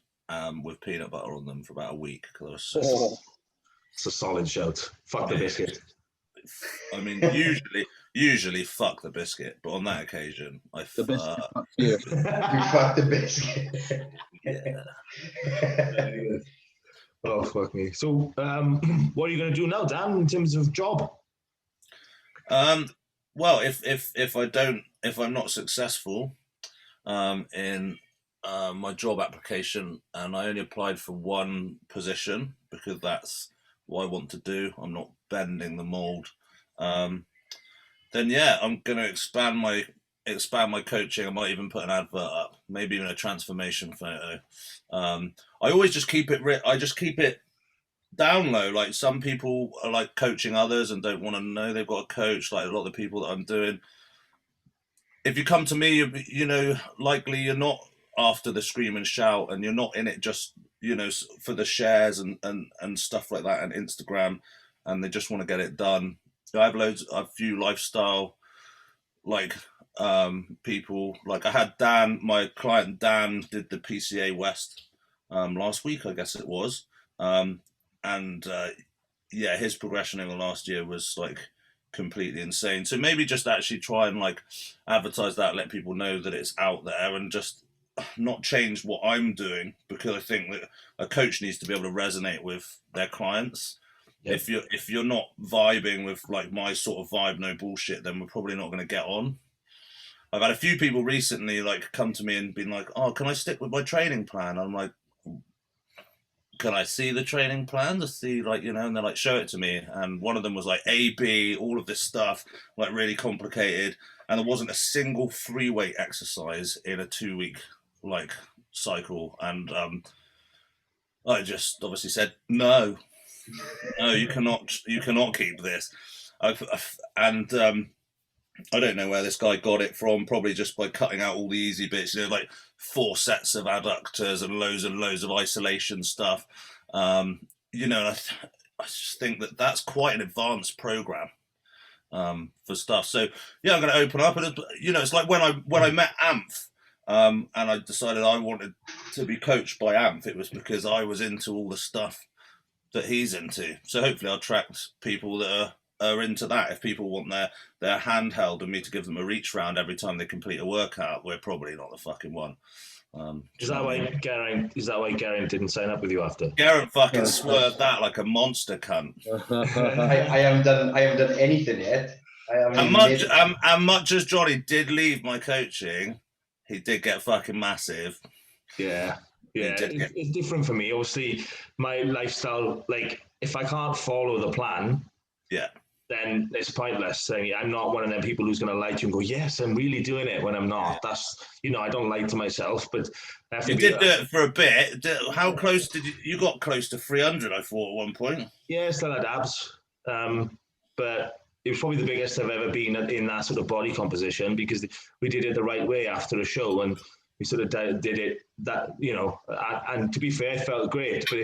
with peanut butter on them for about a week because I was so. It's a solid shout. Fuck the biscuit. I mean, usually fuck the biscuit, but on that occasion, I The biscuit fuck. fucks you. You fucked the biscuit. Yeah. Oh fuck me. So, what are you going to do now, Dan, in terms of job? Well, if I'm not successful in my job application, and I only applied for one position because that's what I want to do, I'm not bending the mold. Then I'm going to expand my coaching. I might even put an advert up, maybe even a transformation photo. I always just keep it down low. Like, some people are like coaching others and don't want to know they've got a coach. Like a lot of the people that I'm doing. If you come to me, likely you're not after the scream and shout, and you're not in it just, for the shares and stuff like that, and Instagram, and they just want to get it done. I have a few lifestyle, people. Like, I had Dan, my client Dan, did the PCA West last week, I guess it was. His progression over the last year was like completely insane. So maybe just actually try and like advertise that, let people know that it's out there, and just not change what I'm doing, because I think that a coach needs to be able to resonate with their clients. Yep. If you're not vibing with like my sort of vibe, no bullshit, then we're probably not going to get on. I've had a few people recently like come to me and been like, "Oh, can I stick with my training plan?" I'm like, "Can I see the training plan to see, like, and they're like, show it to me." And one of them was like A, B, all of this stuff, like really complicated. And there wasn't a single free weight exercise in a 2 week like cycle. And I just obviously said, no, you cannot keep this. I don't know where this guy got it from, probably just by cutting out all the easy bits, like 4 sets of adductors and loads of isolation stuff. I just think that that's quite an advanced program for stuff. So yeah, I'm going to open up, and it's like when I met Amph, and I decided I wanted to be coached by Amph. It was because I was into all the stuff that he's into. So hopefully I'll attract people that are into that. If people want their handheld and me to give them a reach round every time they complete a workout, we're probably not the fucking one. Is that why Garen didn't sign up with you after? Garen fucking swerved that like a monster cunt. I haven't done anything yet. And much as Johnny did leave my coaching, he did get fucking massive. Yeah. It's different for me. Obviously, my lifestyle, like, if I can't follow the plan, then it's pointless. Saying I'm not one of them people who's going to lie to you and go, yes, I'm really doing it when I'm not. That's, I don't lie to myself, but you did do it for a bit. How close did you got close to 300, I thought, at one point. Yeah, still had abs. But it was probably the biggest I've ever been in that sort of body composition, because we did it the right way after a show, and we sort of did it that, and to be fair, it felt great, but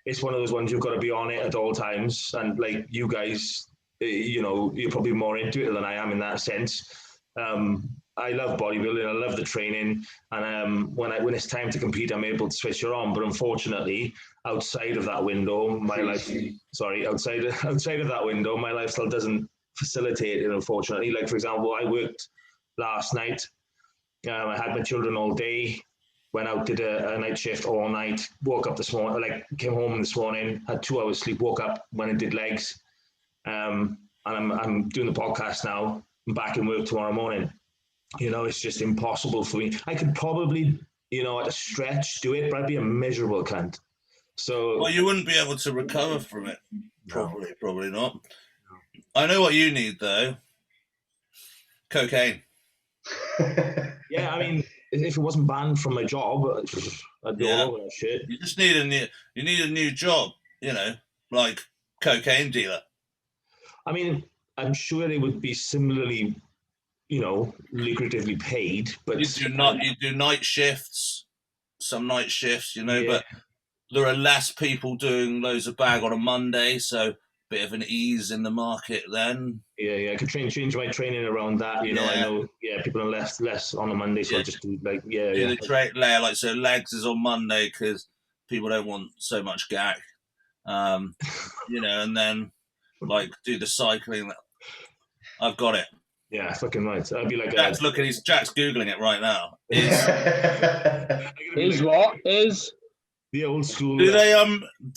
it's one of those ones you've got to be on it at all times. And like you guys, you're probably more into it than I am in that sense. I love bodybuilding. I love the training, and when it's time to compete, I'm able to switch it on. But unfortunately, outside of that window, outside of that window, my lifestyle doesn't facilitate it. Unfortunately, like for example, I worked last night. I had my children all day. Went out, did a night shift all night. Woke up this morning, came home this morning, had 2 hours sleep. Woke up, went and did legs. And I'm doing the podcast now. I'm back in work tomorrow morning. It's just impossible for me. I could probably, at a stretch do it, but I'd be a miserable cunt. So, well, you wouldn't be able to recover from it. Probably not. I know what you need though. Cocaine. Yeah, I mean, if it wasn't banned from my job, I'd be all over that shit. You just need a new job, like cocaine dealer. I mean, I'm sure they would be similarly, lucratively paid, but you do night shifts, some night shifts, but there are less people doing loads of bag on a Monday, so bit of an ease in the market then. Yeah, I could change my training around that. I know, people are less on a Monday, so I just do the layer, like, so legs is on Monday because people don't want so much gack, and then like do the cycling. I've got it. Yeah, fucking right. I'd be like, Jack's googling it right now. Is the old school? Do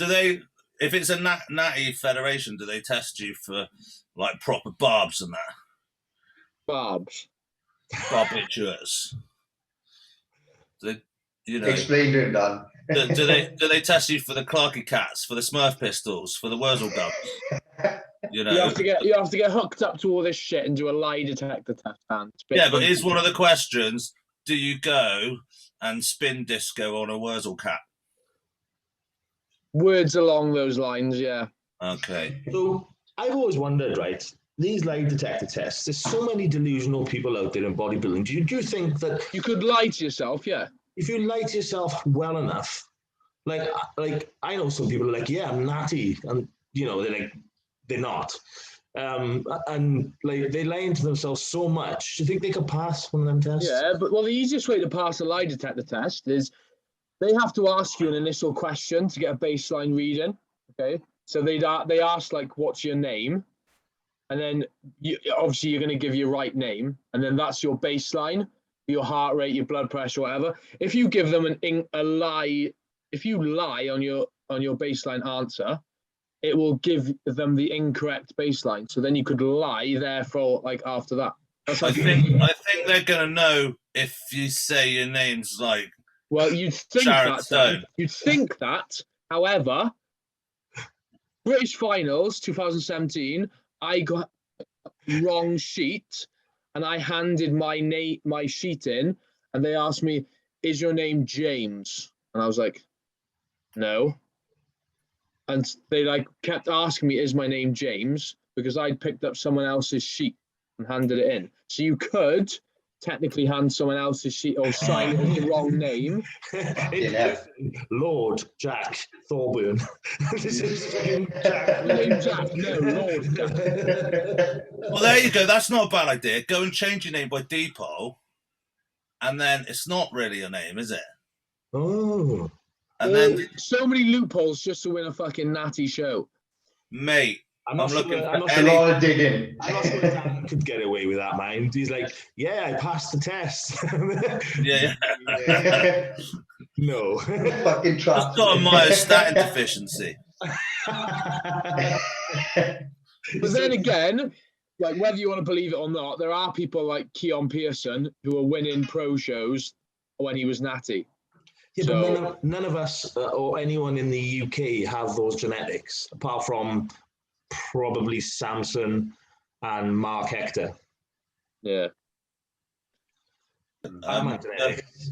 they? If it's a natty federation, do they test you for like proper barbs and that? Barbiturates. Explain to him, Dan. do they test you for the Clarky Cats, for the Smurf Pistols, for the Wurzel Gums? You have to get hooked up to all this shit and do a lie detector test, Dan. Yeah, but here's one of the questions: do you go and spin disco on a Wurzel Cat? Words along those lines, yeah. Okay. So I've always wondered, right? These lie detector tests. There's so many delusional people out there in bodybuilding. Do you think that you could lie to yourself? Yeah. If you lie to yourself well enough, like I know some people are like, yeah, I'm natty, and they're not, and like they lie to themselves so much. Do you think they could pass one of them tests? Yeah, but the easiest way to pass a lie detector test is they have to ask you an initial question to get a baseline reading. Okay, so they ask like, "What's your name?" And then obviously you're going to give your right name, and then that's your baseline, your heart rate, your blood pressure, whatever. If you give them a lie, if you lie on your baseline answer, it will give them the incorrect baseline. So then you could lie therefore like after that. I think they're going to know if you say your name's like. Well, you'd think that. You'd think that. However, British Finals 2017, I got wrong sheet, and I handed my sheet in, and they asked me, "Is your name James?" And I was like, "No." And they kept asking me, "Is my name James?" Because I'd picked up someone else's sheet and handed it in. So you could technically hand someone else's sheet or sign it with the wrong name. Lord Jack Thorburn. This is Jack. No, Lord Jack. Well, there you go. That's not a bad idea. Go and change your name by depot, and then it's not really your name, is it? Oh. And then so many loopholes just to win a fucking natty show. Mate, I'm looking for a lot of digging. I'm not sure Dan could get away with that, mind. He's like, yeah, I passed the test. Yeah. No. Fucking trap. I've got a myostatin deficiency. But then again, like whether you want to believe it or not, there are people like Keon Pearson who are winning pro shows when he was natty. Yeah, So, but none of us or anyone in the UK have those genetics, apart from probably Samson and Mark Hector. yeah. Genetics.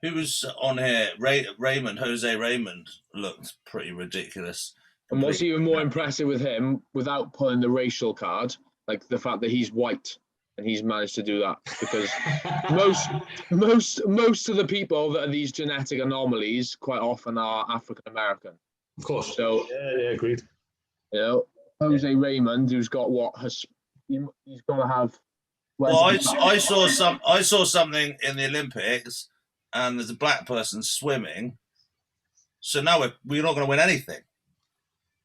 Who was on here? Jose Raymond looked pretty ridiculous. And what's even more impressive with him, without pulling the racial card, like the fact that he's white and he's managed to do that, because most of the people that are these genetic anomalies quite often are African American. Of course. So yeah, agreed. You know, Jose Raymond, who's got he's got to have. Well, I saw something in the Olympics, and there's a black person swimming. So now we're not going to win anything.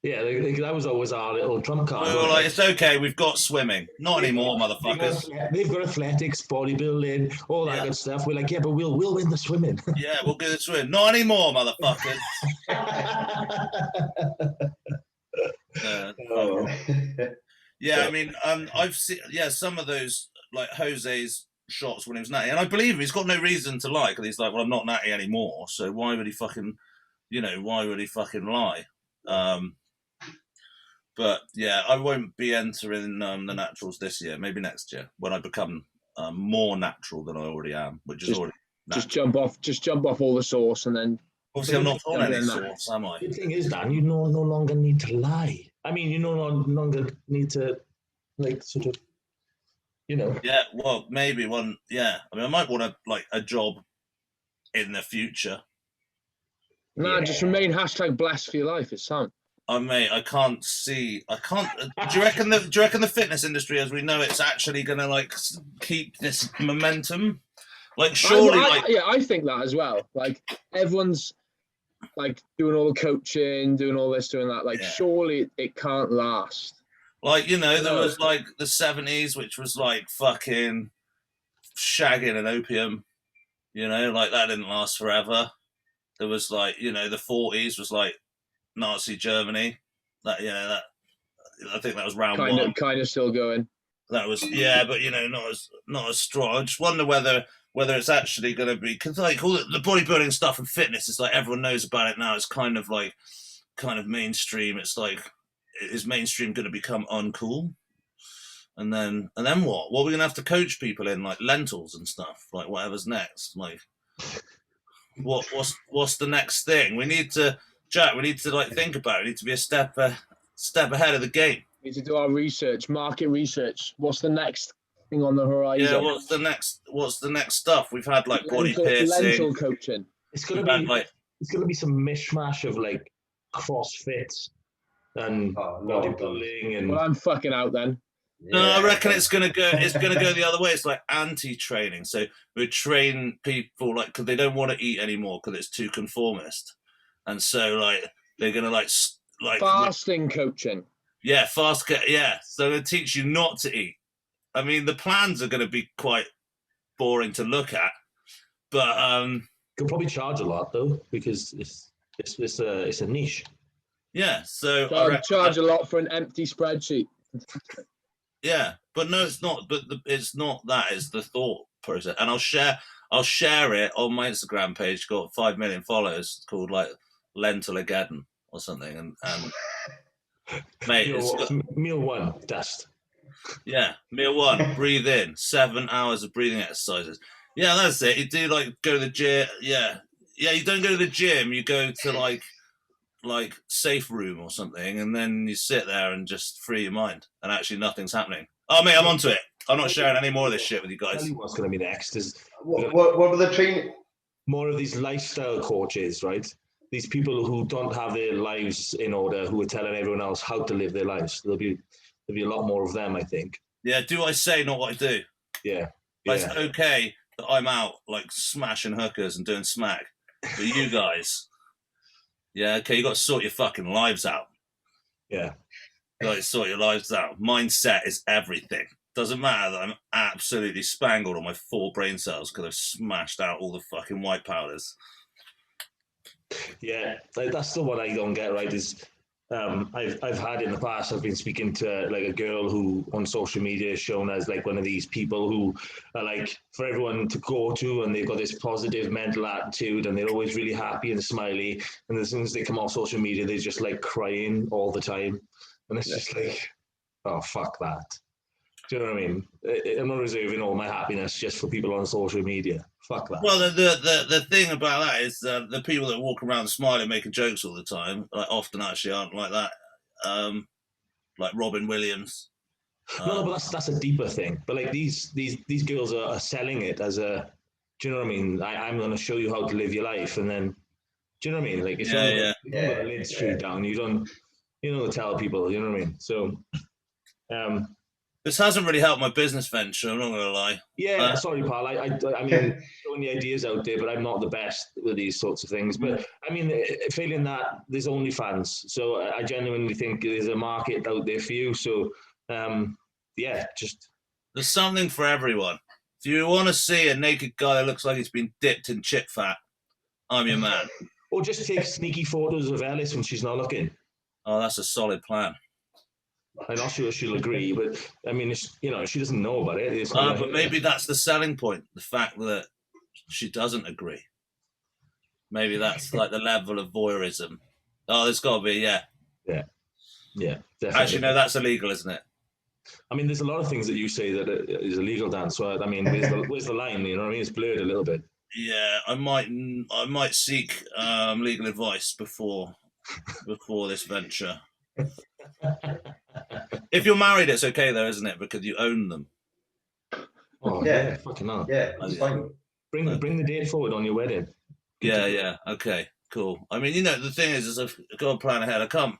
Yeah, that was always our little trump card. We were like, it's okay, we've got swimming. Not anymore, motherfuckers. They've got athletics, bodybuilding, all that good stuff. We're like, yeah, but we'll win the swimming. Yeah, we'll get the swim. Not anymore, motherfuckers. Yeah, I mean, I've seen some of those like Jose's shots when he was natty, and I believe him. He's got no reason to lie, because he's like, well, I'm not natty anymore, so why would he fucking lie? But yeah, I won't be entering the naturals this year. Maybe next year when I become more natural than I already am, which is already natural. Just jump off all the sauce, and then obviously I'm not on any sauce, am I? The thing is, Dan, you no longer need to lie. I mean, you no longer need to sort of, Yeah, well, maybe one. Yeah, I mean, I might want a job in the future. No, just remain #blessed for your life. It's sound. Mate, I can't. Do you reckon the fitness industry, as we know, it's actually going to keep this momentum? Surely, I think that as well. Everyone's doing all the coaching, doing all this, doing that. Surely it can't last. There was the 70s, which was fucking shagging and opium. That didn't last forever. There was the 40s was Nazi Germany. That I think that was round one. Kind of still going. That was but not as strong. I just wonder whether it's actually going to be, because all the bodybuilding stuff and fitness is everyone knows about it now. It's kind of mainstream. It's is mainstream going to become uncool? And then what? What are we going to have to coach people in lentils and stuff? Whatever's next. What's the next thing? We need to. Jack, we need to think about it. We need to be a step ahead of the game. We need to do our research, market research. What's the next thing on the horizon? Yeah, what's the next stuff? We've had body piercing, lentil coaching. It's gonna be some mishmash of CrossFit and bodybuilding and. Well, I'm fucking out then. No, I reckon it's gonna go the other way. It's anti-training. So we train people because they don't want to eat anymore because it's too conformist. And so, they're gonna fasting coaching. Yeah, yeah. So they teach you not to eat. I mean, the plans are going to be quite boring to look at, but could probably charge a lot though, because it's a niche. Yeah, so charge a lot for an empty spreadsheet. Yeah, but no, it's not. But it's not that. It's the thought process, and I'll share it on my Instagram page. Got 5 million followers. It's called Lentilageddon or something, and mate, meal one dust. Yeah, meal one, breathe in, 7 hours of breathing exercises. Yeah, that's it. You do go to the gym. Yeah. You don't go to the gym. You go to safe room or something, and then you sit there and just free your mind, and actually nothing's happening. Oh mate, I'm onto it. I'm not sharing any more of this shit with you guys. Tell you what's going to be next is what were the training? More of these lifestyle coaches, right? These people who don't have their lives in order, who are telling everyone else how to live their lives. There'll be a lot more of them, I think. Yeah, do I say, not what I do. Yeah. It's okay that I'm out smashing hookers and doing smack, but you guys, yeah, okay, you got to sort your fucking lives out. Yeah. You got to sort your lives out. Mindset is everything. Doesn't matter that I'm absolutely spangled on my 4 brain cells because I've smashed out all the fucking white powders. Yeah, that's the one I don't get right. Is I've had in the past. I've been speaking to like a girl who on social media is shown as like one of these people who are like for everyone to go to, and they've got this positive mental attitude, and they're always really happy and smiley. And as soon as they come off social media, they're just like crying all the time, and it's just like, oh fuck that. Do you know what I mean? I'm not reserving all my happiness just for people on social media. Fuck that. Well, the thing about that is the people that walk around smiling, making jokes all the time, like often actually aren't like that. Like Robin Williams. No, but that's a deeper thing. But like these girls are selling it as a. Do you know what I mean? I'm going to show you how to live your life, and then. Do you know what I mean? Like if you don't got the lid screwed down, you don't tell people. You know what I mean? So. This hasn't really helped my business venture, I'm not going to lie. Yeah, sorry, pal. I mean, throwing the ideas out there, but I'm not the best with these sorts of things. But, I mean, failing that, there's OnlyFans. So I genuinely think there's a market out there for you. So, just... There's something for everyone. If you want to see a naked guy that looks like he's been dipped in chip fat, I'm your man. Or just take sneaky photos of Alice when she's not looking. Oh, that's a solid plan. I'm not sure she'll agree, but I mean, she doesn't know about it. But maybe that's the selling point, the fact that she doesn't agree. Maybe that's like the level of voyeurism. Oh, there's got to be, yeah. Yeah, definitely. Actually, no, that's illegal, isn't it? I mean, there's a lot of things that you say that is illegal, Dan. So, I mean, where's the line? You know what I mean? It's blurred a little bit. Yeah, I might seek legal advice before this venture. If you're married, it's okay though, isn't it? Because you own them. Oh yeah, fucking hell. Yeah, it's fine. Bring the date forward on your wedding. Yeah. Okay, cool. I mean, the thing is I've got a plan ahead. I can't.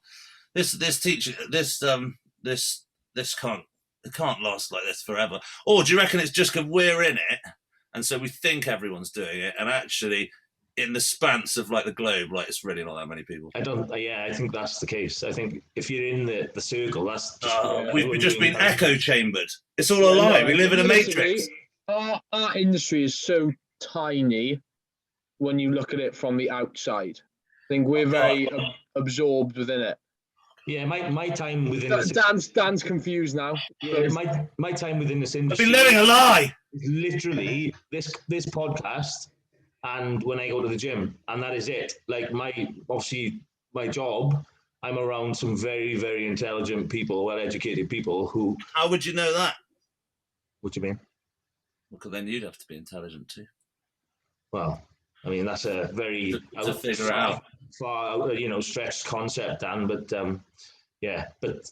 This can't last like this forever. Or do you reckon it's just because we're in it, and so we think everyone's doing it, and actually, in the spans of like the globe, like it's really not that many people. I think that's the case. I think if you're in the circle, that's just, we've just been echo chambered. It's all a lie. We live in a matrix. Our industry is so tiny when you look at it from the outside. I think we're very absorbed within it. Yeah, my time within Dan's confused now. Yeah, my time within this industry. I've been living a lie. Is literally this podcast. And when I go to the gym, and that is it. Like my job, I'm around some very, very intelligent people, well-educated people who. How would you know that? What do you mean? Well, then you'd have to be intelligent too. Well, I mean that's a very to figure out far stretched concept, Dan. But but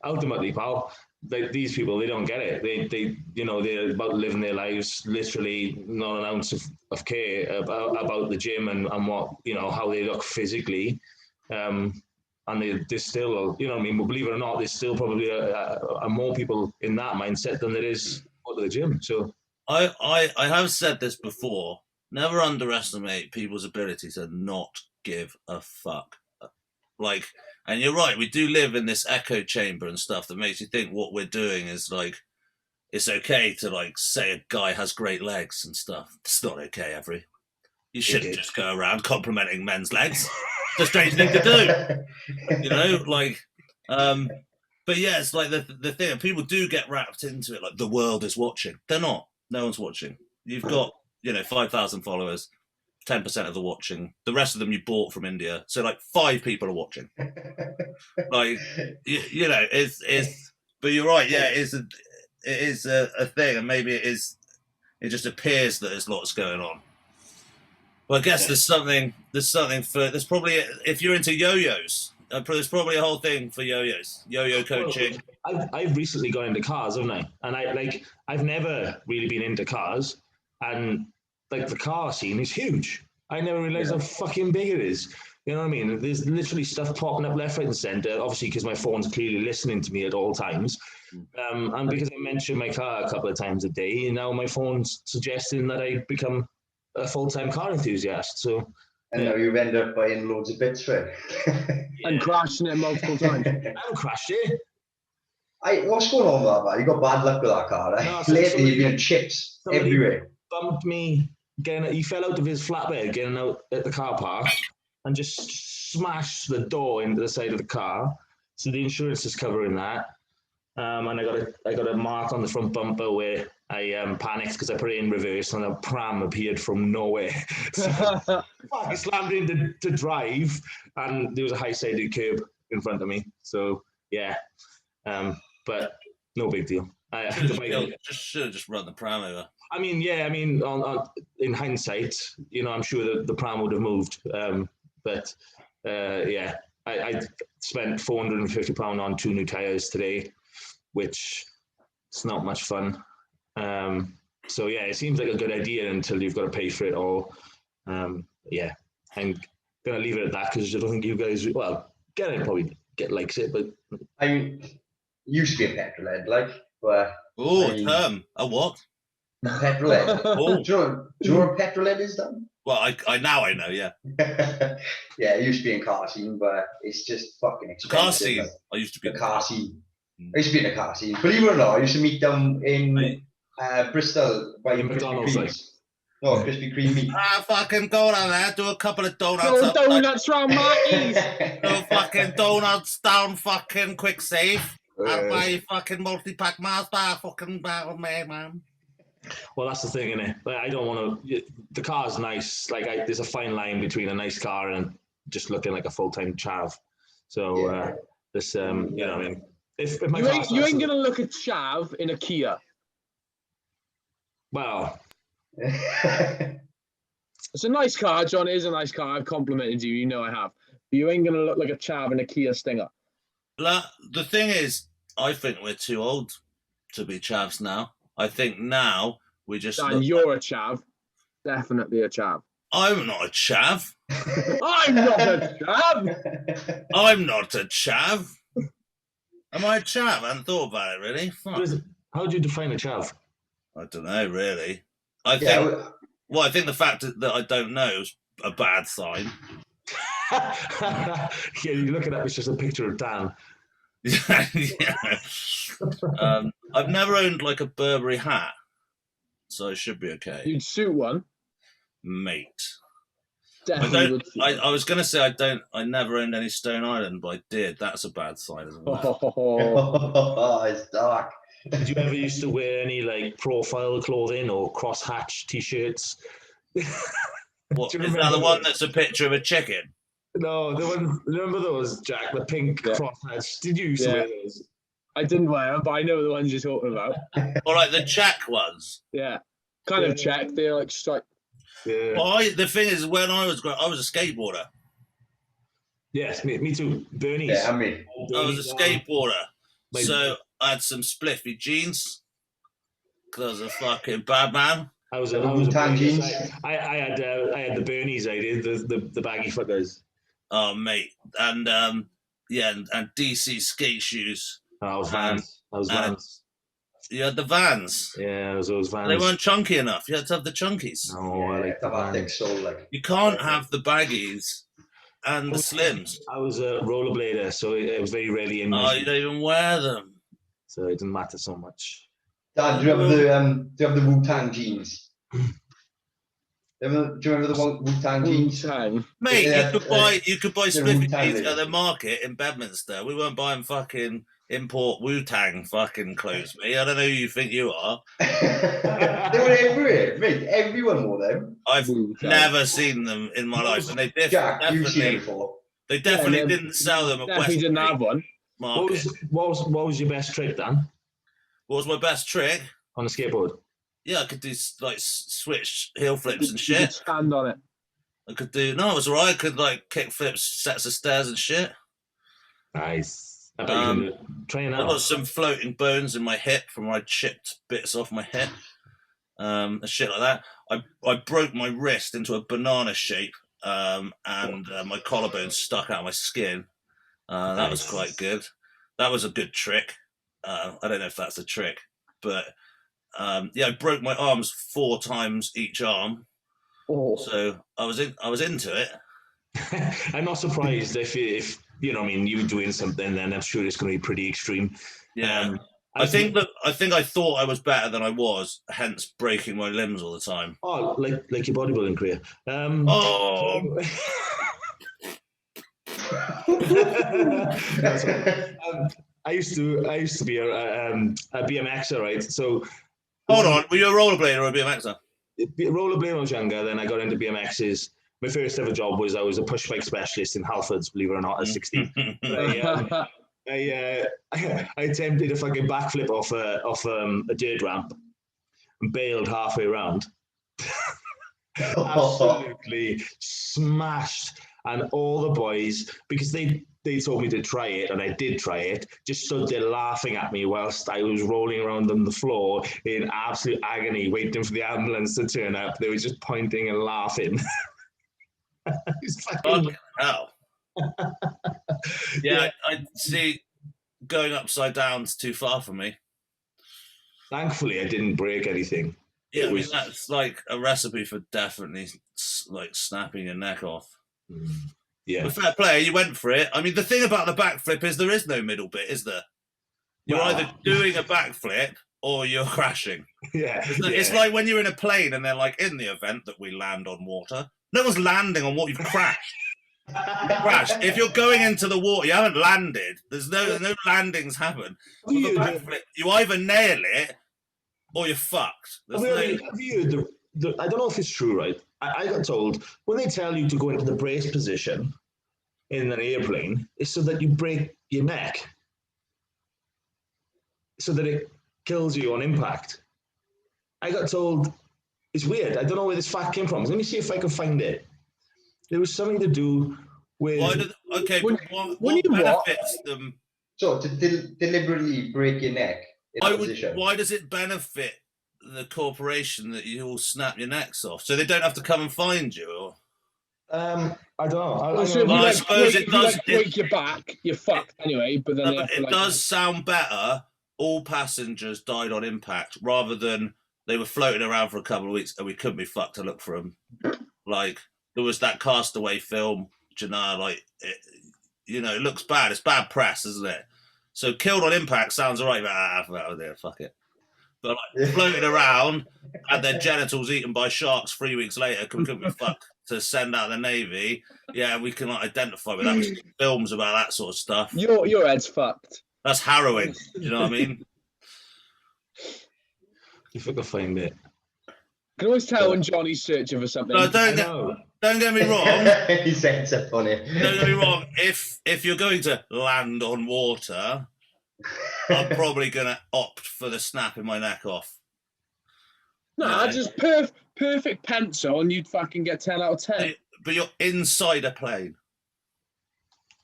ultimately, pal. These people, they don't get it. They're about living their lives, literally not an ounce of care about the gym and what, how they look physically. And there's still, believe it or not, there's still probably a more people in that mindset than there is go to the gym. So I have said this before, never underestimate people's ability to not give a fuck. Like, and you're right, we do live in this echo chamber and stuff that makes you think what we're doing is like, it's okay to like say a guy has great legs and stuff. It's not okay, Avery. You shouldn't just go around complimenting men's legs. It's a strange thing to do. But yeah, it's like the thing, people do get wrapped into it, like the world is watching. They're not. No one's watching. You've got, 5,000 followers. 10% of the watching. The rest of them you bought from India. So like 5 people are watching. Like, it's. But you're right. Yeah, it is a thing, and maybe it is. It just appears that there's lots going on. Well, I guess there's something for. There's probably, if you're into yo-yos, there's probably a whole thing for yo-yos, yo-yo coaching. I've recently got into cars, haven't I? And I've never really been into cars, and like the car scene is huge. I never realized how fucking big it is. You know what I mean? There's literally stuff popping up left, right, and center. Obviously, because my phone's clearly listening to me at all times, and because I mention my car a couple of times a day, now my phone's suggesting that I become a full-time car enthusiast. So, and now you end up buying loads of bits for it and crashing it multiple times. I haven't crashed it. What's going on with that, man? You got bad luck with that car. No, lately, you've been chips everywhere. Bumped me. He fell out of his flatbed getting out at the car park, and just smashed the door into the side of the car. So the insurance is covering that. And I got a mark on the front bumper where I panicked because I put it in reverse and a pram appeared from nowhere. So I slammed in to drive, and there was a high-sided curb in front of me. So yeah, but no big deal. Should have just run the pram over. I mean, yeah, in hindsight, I'm sure that the pram would have moved. But yeah, I spent £450 on 2 new tyres today, which is not much fun. So yeah, it seems like a good idea until you've got to pay for it all. Yeah, I'm gonna leave it at that because I don't think you guys, well, probably likes it, but I used to be a petrol head, but a what? Petrol head. Oh. Do you know what a petrol head is, Dan? Well, I know, yeah. Yeah, I used to be in car scene, but it's just fucking expensive. Car scene. I used to be in the car scene. I used to be in a car scene. Believe it or not, I used to meet them in Bristol by McDonald's. No, Krispy Kreme meat. Fucking go down there, do a couple of donuts. No donuts round Marty's. No fucking donuts down fucking quick save. And buy fucking multi-pack Mars bar fucking barrel man. Well, that's the thing, innit? Like, I don't want to. The car's nice. There's a fine line between a nice car and just looking like a full-time chav. So this, you know what I mean. If my you ain't gonna look at chav in a Kia. Well, it's a nice car, John. It is a nice car. I've complimented you. You know I have. But you ain't gonna look like a chav in a Kia Stinger. The thing is, I think we're too old to be chavs now. I think now we just. Dan, you're a chav. Definitely a chav. I'm not a chav. I'm not a chav. I'm not a chav. Am I a chav? I hadn't thought about it really. How do you define a chav? I don't know really. I think the fact that I don't know is a bad sign. Yeah, you look at that. It's just a picture of Dan. Yeah. I've never owned like a Burberry hat, so I should be okay. You'd suit one, mate. Definitely. I was gonna say I never owned any Stone Island, but I did. That's a bad sign as well. Oh, it's dark. Did you ever used to wear any profile clothing or crosshatch t-shirts? What is that? The one that's a picture of a chicken? No, the one. Remember those, Jack? The pink crosshatch. Did you used to wear those? I didn't wear them, but I know the ones you're talking about. Or like the check ones. Yeah, kind of check. They're like striped. Yeah. Well, the thing is, when I was a skateboarder. Yes, me too. Bernie's. Yeah, I mean, I was a skateboarder, so I had some spliffy jeans because I was a fucking bad man. I was a jeans. I had the Bernie's. I did the baggy footers. Oh mate, and and DC skate shoes. I was Vans. You had the Vans. Yeah, it was those Vans. They weren't chunky enough. You had to have the chunkies. No, I like the Vans. You can't have the baggies and the slims. I was a rollerblader, so it was very rarely in. Oh, you don't even wear them. So it didn't matter so much. Dad, do you have the Wu-Tang jeans? Do you remember the Wu-Tang jeans? Wu-Tang. Mate, you could buy spliffy jeans at the market in Bedminster. We weren't buying fucking import Wu-Tang fucking clothes, mate. I don't know who you think you are. They were everywhere, mate. Everyone wore them. I've never seen them in my life, and they you've seen them before. They definitely didn't sell them at West. Definitely didn't have one. What was your best trick, Dan? What was my best trick? On a skateboard? Yeah, I could do like switch heel flips and shit. Stand on it. I could do. No, it was alright. I could like kick flips, sets of stairs and shit. Nice. I bet you can train out. I got some floating bones in my hip from when I chipped bits off my hip. And shit like that. I broke my wrist into a banana shape, and my collarbone stuck out of my skin. That was quite good. That was a good trick. I don't know if that's a trick, but I broke my arms 4 times each arm. Oh. So I was into it. I'm not surprised if you know, I mean, you doing something, then I'm sure it's going to be pretty extreme. Yeah. I think I thought I was better than I was, hence breaking my limbs all the time. Oh, like your bodybuilding career. I used to be a BMXer, right? So Hold on, were you a rollerblader or a BMXer? Rollerblade when I was younger, then I got into BMXs. My first ever job was I was a push bike specialist in Halfords, believe it or not, at 16. I attempted a fucking backflip off a dirt ramp and bailed halfway around. Absolutely smashed. And all the boys, because they told me to try it, and I did try it, just stood there laughing at me whilst I was rolling around on the floor in absolute agony, waiting for the ambulance to turn up. They were just pointing and laughing. Fucking hell. Yeah, I see. Going upside down's too far for me. Thankfully, I didn't break anything. Yeah, I mean, that's like a recipe for definitely like snapping your neck off. Yeah. But fair play, you went for it. I mean, the thing about the backflip is there is no middle bit, is there? You're either doing a backflip or you're crashing. Yeah. It's like when you're in a plane and they're like, in the event that we land on water, no one's landing on water, you've crashed. If you're going into the water, you haven't landed. There's no landings happen. With a backflip, you either nail it or you're fucked. I don't know if it's true, right? I got told when they tell you to go into the brace position in an airplane, it's so that you break your neck, so that it kills you on impact. I got told, it's weird. I don't know where this fact came from. Let me see if I can find it. There was something to do with. What benefits them? So to deliberately break your neck. Why does it benefit the corporation that you all snap your necks off, so they don't have to come and find you? Or? I don't know. I suppose it does. Break your back, you're fucked anyway. But then it does sound better. All passengers died on impact, rather than they were floating around for a couple of weeks and we couldn't be fucked to look for them. Like there was that Castaway film, it looks bad. It's bad press, isn't it? So killed on impact sounds alright, but fuck it. But like floating around, had their genitals eaten by sharks 3 weeks later, couldn't be fucked to send out the Navy. Yeah, we can identify with that. We've seen films about that sort of stuff. Your head's fucked. That's harrowing. You know what I mean? If I can find it. You can always tell when Johnny's searching for something. No, don't get me wrong. He sets up on it. Don't get me wrong. If you're going to land on water, I'm probably going to opt for the snapping my neck off. No, just perfect pencil and you'd fucking get 10 out of 10. But you're inside a plane.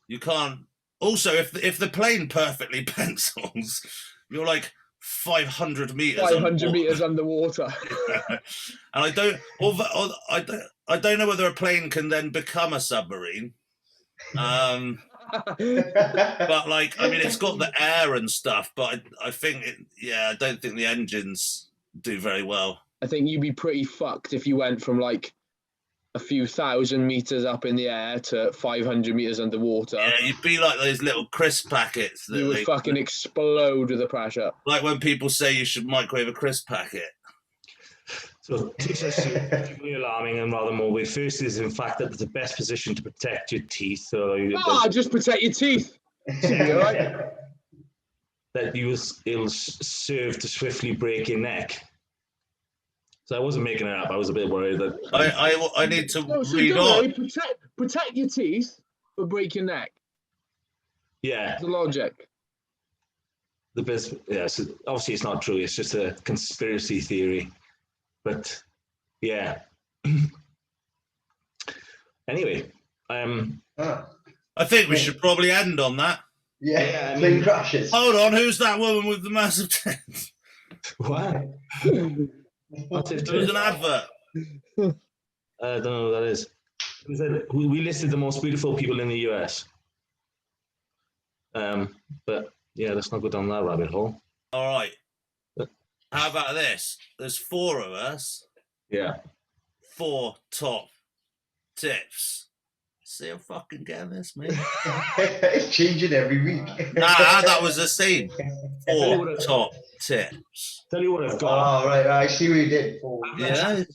You can't. Also, if the plane perfectly pencils, you're like 500 meters. 500 meters underwater. And I don't know whether a plane can then become a submarine. But like, I mean, it's got the air and stuff, but I think I don't think the engines do very well. I think you'd be pretty fucked if you went from like a few thousand meters up in the air to 500 meters underwater. Yeah, you'd be like those little crisp packets. You would fucking explode with the pressure. Like when people say you should microwave a crisp packet. So, particularly alarming and rather morbid. First is, in fact, that it's the best position to protect your teeth. Just protect your teeth. Right? That it'll serve to swiftly break your neck. So I wasn't making it up. I was a bit worried that I need to read on. Protect your teeth, but break your neck. Yeah, the logic. The best. Yeah, so obviously it's not true. It's just a conspiracy theory. But yeah. Anyway, I think we should probably end on that. Yeah, plane crashes. Hold on, who's that woman with the massive tits? What? There was an advert. I don't know who that is. We listed the most beautiful people in the US. But yeah, let's not go down that rabbit hole. All right. How about this? There's 4 of us. Yeah. 4 top tips. See how fucking getting this, mate. It's changing every week. Nah, that was the same. 4 top tips. Tell you what I've got. Oh, right. I see what you did. Yeah,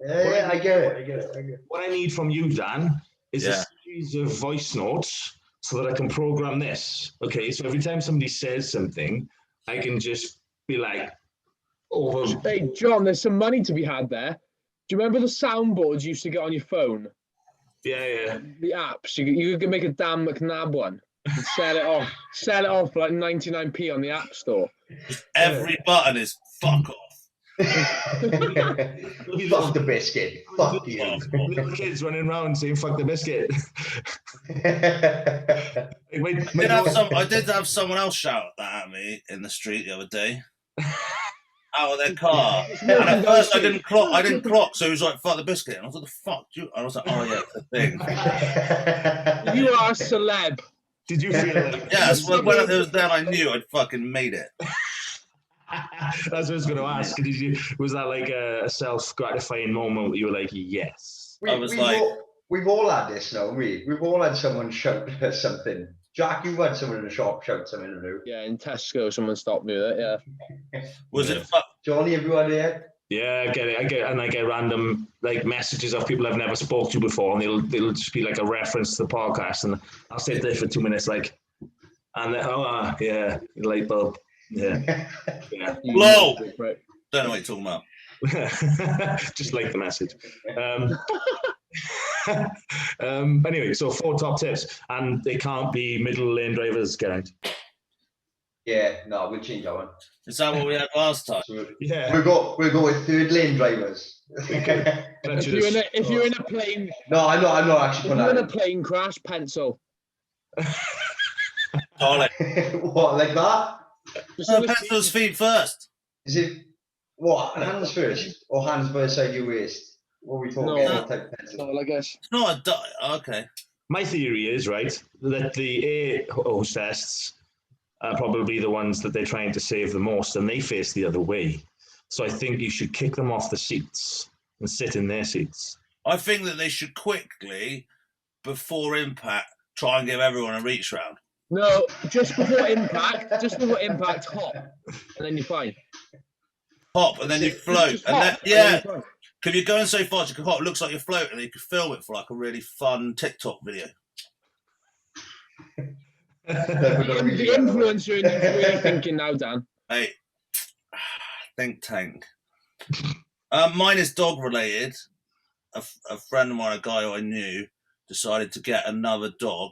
Yeah, I get it. What I need from you, Dan, is a series of voice notes so that I can program this. Okay, so every time somebody says something, I can just be like, over. Hey, John, there's some money to be had there. Do you remember the soundboards you used to get on your phone? Yeah. The apps. You could make a damn McNab one and sell it off. Sell it off for like 99p on the App Store. Every button is fuck off. Fuck the biscuit. Fuck you. Little kids running around saying "fuck the biscuit." I did have someone else shout that at me in the street the other day, out of their car. And at first I didn't clock. So he was like, "Fuck the biscuit," and I was like, "The fuck?" I was like, "Oh yeah, it's a thing." You are a celeb. Did you feel like? Yes. When it was then, I knew I'd fucking made it. That's what I was going to ask. Was that like a self-gratifying moment where you were like, yes? We've all had this now, we've all had someone shout something. Jack, you had someone in the shop shout something at you. Yeah, in Tesco, someone stopped me with it. Yeah. Was it? Johnny, everyone there? Yeah, I get it. I get random like messages of people I've never spoke to before, and they'll just be like a reference to the podcast, and I'll sit there for 2 minutes, like, and then, yeah, light bulb. Yeah. Low. Don't know what you're talking about. Just like the message. Anyway, so 4 top tips, and they can't be middle lane drivers, Geraint. Yeah, no, we'll change that one. Is that what we had last time? So Yeah. We'll go with third lane drivers. If you're in a plane. No, I'm not actually. If you're in a plane crash, pencil. What, like that? pencil's feet first. Is it what? Hands first or hands by the side of your waist? What are we talking? No. What type of pencil? No, I guess. It's not okay. My theory is, right, that the air hostess are probably the ones that they're trying to save the most, and they face the other way. So I think you should kick them off the seats and sit in their seats. I think that they should quickly, before impact, try and give everyone a reach round. No, just before impact, hop, and then you're fine. Hop, and then you float. And then, yeah, because you're going so fast, you can hop, it looks like you're floating, and you can film it for like a really fun TikTok video. The influencer in you's really thinking now, Dan. Hey, think tank. Mine is dog related. A friend of mine, a guy who I knew, decided to get another dog.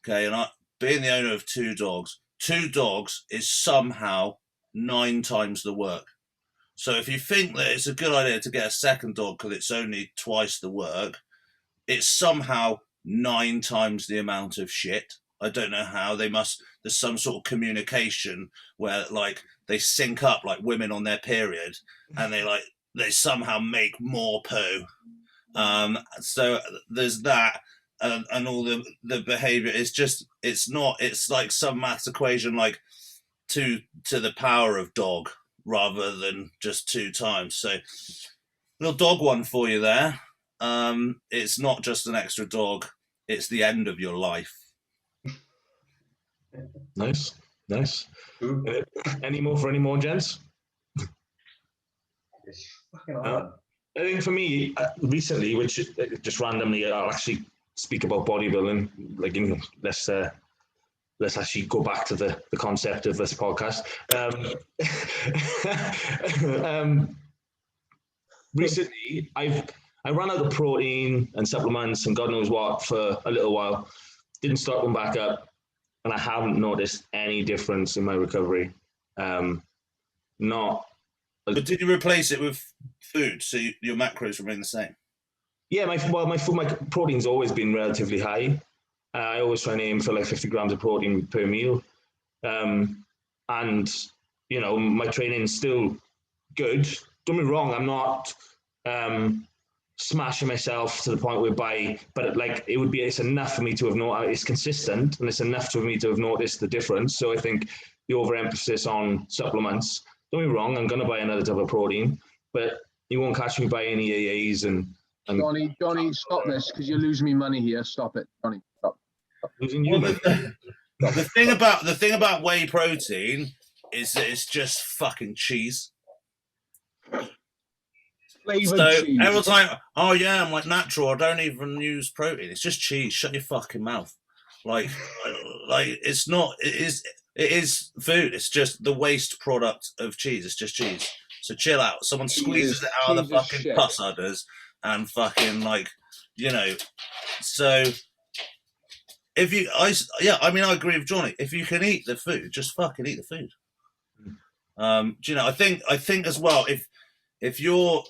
Okay, and being the owner of 2 dogs is somehow 9 times the work. So if you think that it's a good idea to get a second dog because it's only twice the work, it's somehow 9 times the amount of shit. I don't know how. There's some sort of communication where like they sync up like women on their period, and they somehow make more poo. So there's that. And all the behavior it's like some maths equation, like 2 to the power of dog rather than just 2 times. So little dog one for you there. It's not just an extra dog, it's the end of your life. Nice. Any more gents? I think for me recently, which just randomly, I'll actually speak about bodybuilding. Like, let's actually go back to the concept of this podcast. Recently, I ran out of protein and supplements and God knows what for a little while. Didn't start them back up, and I haven't noticed any difference in my recovery. But did you replace it with food so your macros remain the same? Yeah, my protein's always been relatively high. I always try and aim for like 50 grams of protein per meal. And, my training's still good. Don't get me wrong, I'm not smashing myself to the point whereby, but it's enough for me to have noticed, it's consistent, and it's enough for me to have noticed the difference. So I think the overemphasis on supplements, don't get me wrong, I'm going to buy another tub of protein, but you won't catch me buying any AAs and Johnny, stop this because you're losing me money here. Stop it, Johnny. Stop. Losing you. The thing about whey protein is that it's just fucking cheese. Flavored So cheese. every time, oh yeah, I'm like natural. I don't even use protein. It's just cheese. Shut your fucking mouth. Like, it's not. It is food. It's just the waste product of cheese. It's just cheese. So chill out. Someone squeezes it out of the fucking shit. pus udders and fucking like, you know. So if you, I mean, I agree with Johnny. If you can eat the food, just fucking eat the food. Do you know? I think as well. If you're,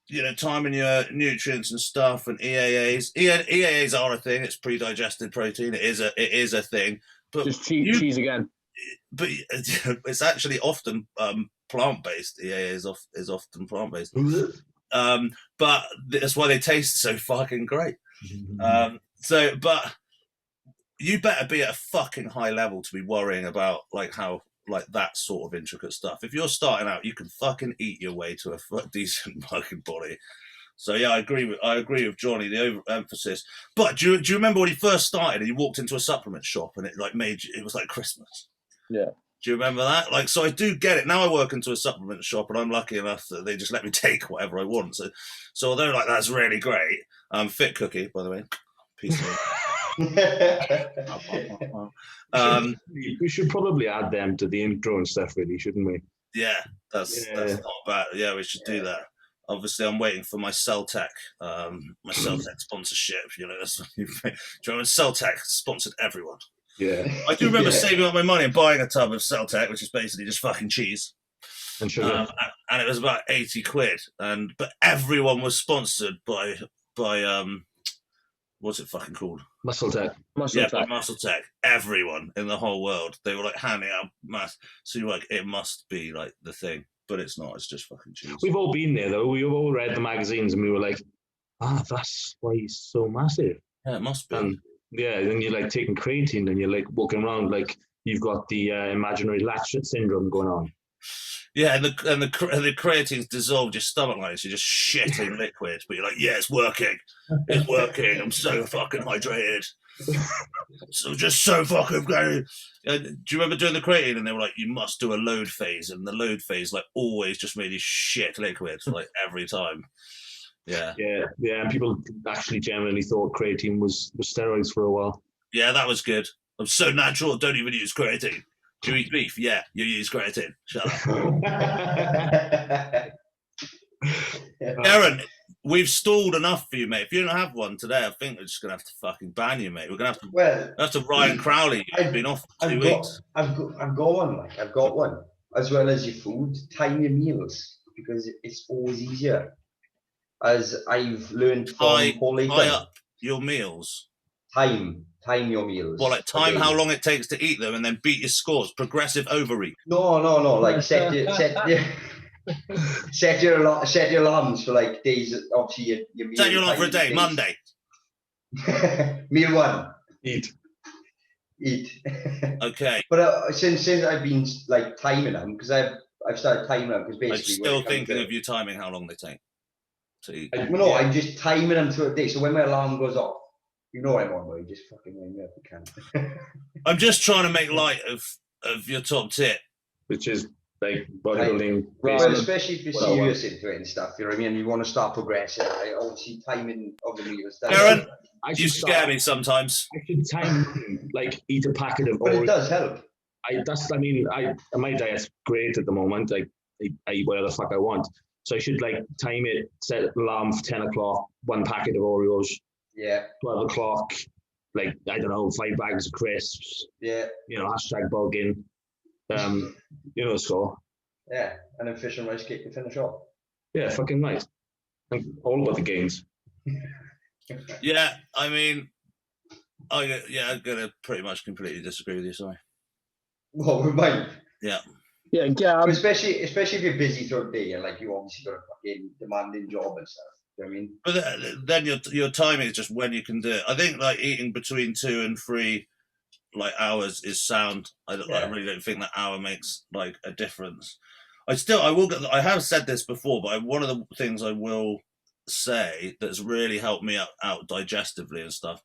you know, timing your nutrients and stuff and EAAs are a thing. It's pre-digested protein. It is a thing. But Just cheese again. But it's actually often plant-based. EAA is often plant-based. But that's why they taste so fucking great. But you better be at a fucking high level to be worrying about like how like that sort of intricate stuff. If you're starting out, you can fucking eat your way to a decent fucking body. So yeah, I agree with Johnny, the overemphasis. But do you remember when he first started and you walked into a supplement shop and it like it was like Christmas? Yeah. Do you remember that? Like, so I do get it. Now I work into a supplement shop and I'm lucky enough that they just let me take whatever I want. So although like that's really great, Fit Cookie, by the way, peace of we should probably add them to the intro and stuff, really, shouldn't we? Yeah, that's not bad. Yeah, we should do that. Obviously, I'm waiting for my Celtec sponsorship. You know, that's do you remember Celtec sponsored everyone? Yeah, I do remember saving up my money and buying a tub of Celtec, which is basically just fucking cheese, and sugar, and it was about 80 quid. But everyone was sponsored by what's it fucking called? Muscle-Tech. By Muscle-Tech. Everyone in the whole world, they were like handing out mass. So you're like, it must be like the thing, but it's not. It's just fucking cheese. We've all been there though. We've all read the magazines and we were like, that's why he's so massive. Yeah, it must be. And then you're like taking creatine and you're like walking around like you've got the imaginary latch syndrome going on. Yeah, and the creatine's dissolved your stomach like this. You're just shitting liquid, but you're like, yeah, it's working. It's working. I'm so fucking hydrated. So just so fucking great. Do you remember doing the creatine? And they were like, you must do a load phase, and the load phase like always just made you shit liquid like every time. Yeah. And people actually generally thought creatine was steroids for a while. Yeah, that was good. I'm so natural. Don't even use creatine. Do you eat beef? Yeah, you use creatine. Shut up. Aaron, we've stalled enough for you, mate. If you don't have one today, I think we're just gonna have to fucking ban you, mate. We're gonna have to Ryan Crowley. You've been off for 2 weeks. I've got one. Like I've got one, as well as your food. Time your meals because it's always easier. As I've learned from Paul tie up your meals. Time your meals. Well, like time how long it takes to eat them, and then beat your scores. Progressive overeat. No. Like set your alarms for like days. Obviously, your meal. Set your alarm for a day. Days. Monday. Meal one. Eat. Okay. But since I've been like timing them because I've started timing them because basically I'm still thinking of you timing how long they take to eat. I'm just timing them to a day. So when my alarm goes off. You know I'm on, you just fucking ring me up if you can. I'm just trying to make light of your top tip. Which is like bodybuilding. Well, especially if you're serious into it and stuff, you know what I mean? You want to start progressing. Obviously, timing of the meals. Aaron, you scare me sometimes. I should time, like, eat a packet of But it does help. My diet's great at the moment. I eat whatever the fuck I want. So I should, like, time it, set an alarm for 10 o'clock, one packet of Oreos. Yeah. 12 o'clock, like, I don't know, 5 bags of crisps. Yeah. You know, #bulking. You know the score. Yeah, and then fish and rice cake to finish off. Yeah, fucking nice. All about the gains. Yeah, I mean, I'm gonna pretty much completely disagree with you. Sorry. What with mine? Yeah. Yeah. Especially if you're busy throughout the day and like you obviously got a fucking demanding job and stuff. You know what I mean? But then your timing is just when you can do it. I think like eating between 2 and 3 like hours is sound. I really don't think that hour makes like a difference. I have said this before, but one of the things I will say that's really helped me out digestively and stuff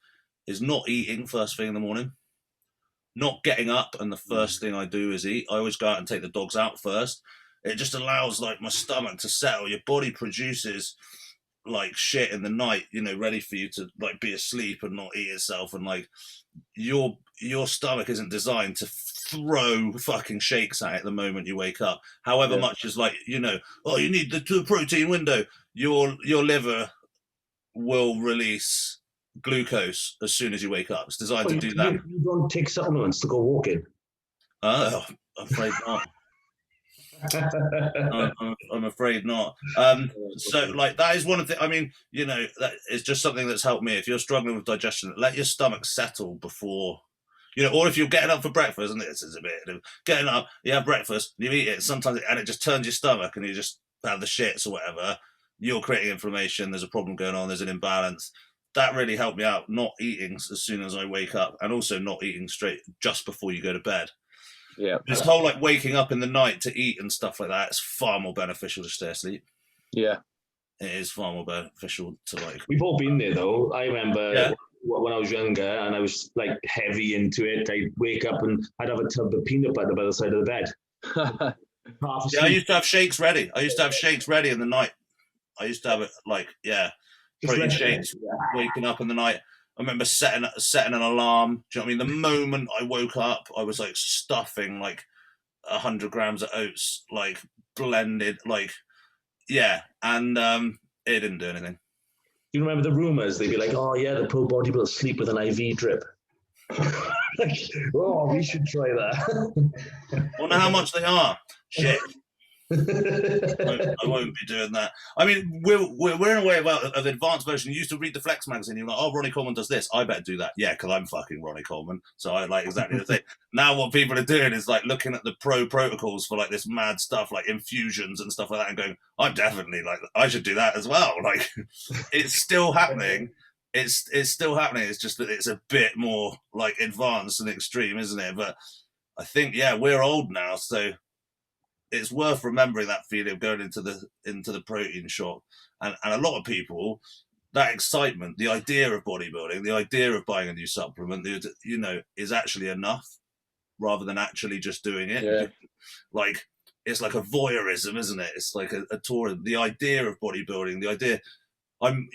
is not eating first thing in the morning. Not getting up and the first thing I do is eat. I always go out and take the dogs out first. it just allows like my stomach to settle. Your body produces like shit in the night, you know, ready for you to like be asleep and not eat itself, and like your stomach isn't designed to throw fucking shakes at it the moment you wake up. However much is like, you know, oh, you need the protein window. Your liver will release glucose as soon as you wake up. It's designed to do that. You don't take supplements to go walking? Oh, I'm afraid not. I'm afraid not. So like that is one of the, I mean, you know, that is just something that's helped me. If you're struggling with digestion, let your stomach settle before, you know, or if you're getting up for breakfast, and this is a bit getting up, you have breakfast, you eat it, sometimes and it just turns your stomach and you just have the shits or whatever, you're creating inflammation, there's a problem going on, there's an imbalance. That really helped me out, not eating as soon as I wake up, and also not eating straight just before you go to bed. Yeah. This whole like waking up in the night to eat and stuff like that, it's far more beneficial to stay asleep. Yeah. It is far more beneficial to like. We've all been there though. I remember when I was younger and I was like heavy into it, I'd wake up and I'd have a tub of peanut butter by the side of the bed. Yeah, I used to have shakes ready. I used to have shakes ready in the night. I used to have it like, protein shakes, waking up in the night. I remember setting an alarm. Do you know what I mean? The moment I woke up, I was like stuffing like 100 grams of oats, like blended, like, and it didn't do anything. Do you remember the rumors? They'd be like, oh yeah, the pro bodybuilders sleep with an IV drip. Like, oh, we should try that. I wonder how much they are. Shit. I won't be doing that. I mean, we're in a way of advanced version. You used to read the Flex magazine. You're like, oh, Ronnie Coleman does this. I better do that. Yeah, because I'm fucking Ronnie Coleman. So I like exactly the thing. Now what people are doing is like looking at the pro protocols for like this mad stuff, like infusions and stuff like that, and going, I'm definitely like, I should do that as well. Like, it's still happening. It's still happening. It's just that it's a bit more like advanced and extreme, isn't it? But I think, we're old now, so it's worth remembering that feeling of going into the protein shop, and a lot of people, that excitement, the idea of bodybuilding, the idea of buying a new supplement, you know, is actually enough rather than actually just doing it. Yeah. Like it's like a voyeurism, isn't it? It's like a tour. The idea of bodybuilding, the idea, I'm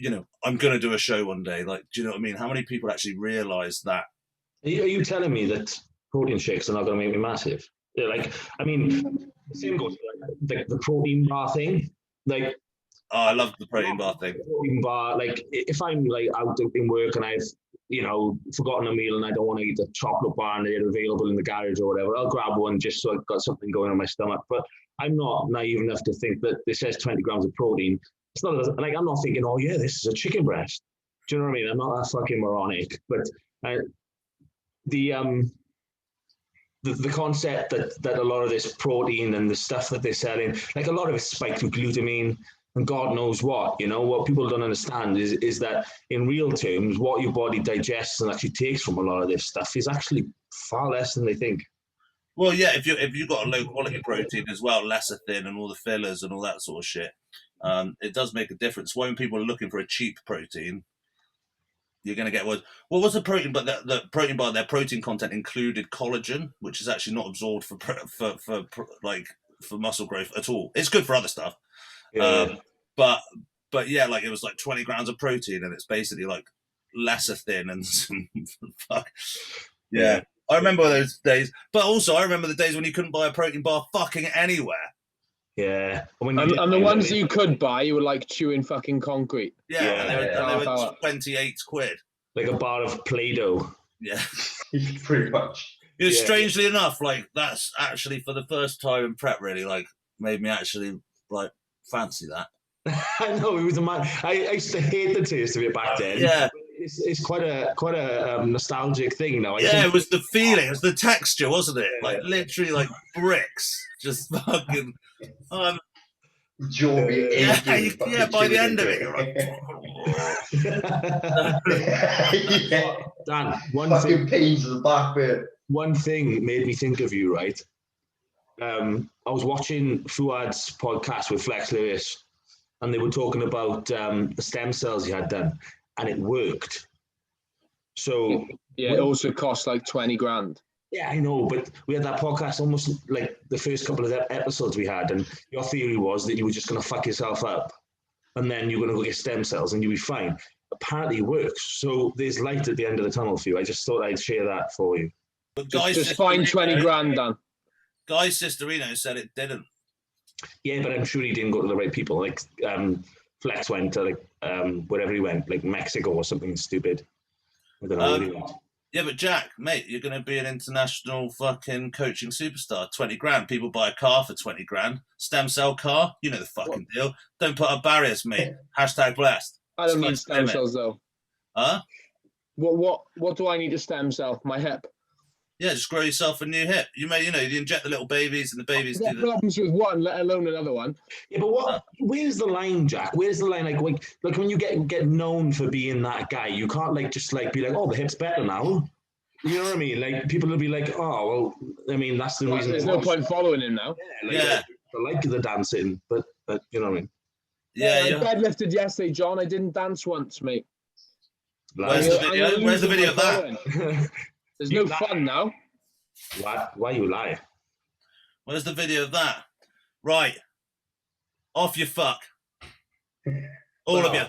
going to do a show one day. Like, do you know what I mean? How many people actually realize that? Are you telling me that protein shakes are not going to make me massive? Yeah, like, I mean, same goes to like the protein bar thing. Like, oh, I love the protein bar thing. Protein bar, like, if I'm like out in work and I've, you know, forgotten a meal and I don't want to eat the chocolate bar and they're available in the garage or whatever, I'll grab one just so I've got something going on my stomach. But I'm not naive enough to think that this says 20 grams of protein. It's not like, I'm not thinking, oh yeah, this is a chicken breast. Do you know what I mean? I'm not that fucking moronic. But the concept that a lot of this protein and the stuff that they're selling, like a lot of it's spiked with glutamine and God knows what, you know, what people don't understand is that in real terms, what your body digests and actually takes from a lot of this stuff is actually far less than they think. Well, yeah, if you've got a low quality protein as well, lecithin and all the fillers and all that sort of shit, it does make a difference. When people are looking for a cheap protein, you're going to get what was the protein? But the protein bar, their protein content included collagen, which is actually not absorbed for muscle growth at all. It's good for other stuff, but yeah, like it was like 20 grams of protein, and it's basically like lecithin and some fuck. Yeah, I remember those days, but also I remember the days when you couldn't buy a protein bar fucking anywhere. Yeah, and the ones that you could buy, you were like chewing fucking concrete. Yeah, and they were 28 quid. Like a bar of Play-Doh. Yeah, pretty much. You know, strangely enough, like that's actually for the first time in prep, really, like made me actually like fancy that. I know, it was a man. I used to hate the taste of it back then. Yeah. It's quite a nostalgic thing now. It was the feeling, it was the texture, wasn't it? Like literally like bricks, just fucking. Joey, by the end of it, you're like, Dan, fucking pains in the back bit. One thing made me think of you, right? I was watching Fuad's podcast with Flex Lewis, and they were talking about the stem cells he had done, and it worked. So it also cost like 20 grand. Yeah, I know, but we had that podcast almost like the first couple of episodes we had, and your theory was that you were just going to fuck yourself up, and then you're going to go get stem cells, and you'll be fine. Apparently, it works. So there's light at the end of the tunnel for you. I just thought I'd share that for you. But Just find 20 grand, Dan. Guy Sisterino said it didn't. Yeah, but I'm sure he didn't go to the right people. Like Flex went to wherever he went, like Mexico or something stupid. I don't know where he went. Yeah, but Jack, mate, you're going to be an international fucking coaching superstar. 20 grand. People buy a car for 20 grand. Stem cell car. You know the fucking deal. Don't put up barriers, mate. Hashtag blessed. I don't need stem cells, though. Huh? What do I need to stem cell? My hip? Yeah, just grow yourself a new hip. You inject the little babies and the babies I've got problems with one, let alone another one. Yeah, but where's the line, Jack? Where's the line? Like when you get known for being that guy, you can't just be like, oh, the hip's better now. You know what I mean? Like people will be like, oh, well, I mean, that's the reason. There's no point following him now. I like the dancing, but you know what I mean? Yeah, I deadlifted yesterday, John. I didn't dance once, mate. Where's the video? Where's the video of that? There's no fun now. Why you lie? Where's the video of that? Right. Off you fuck. All of you.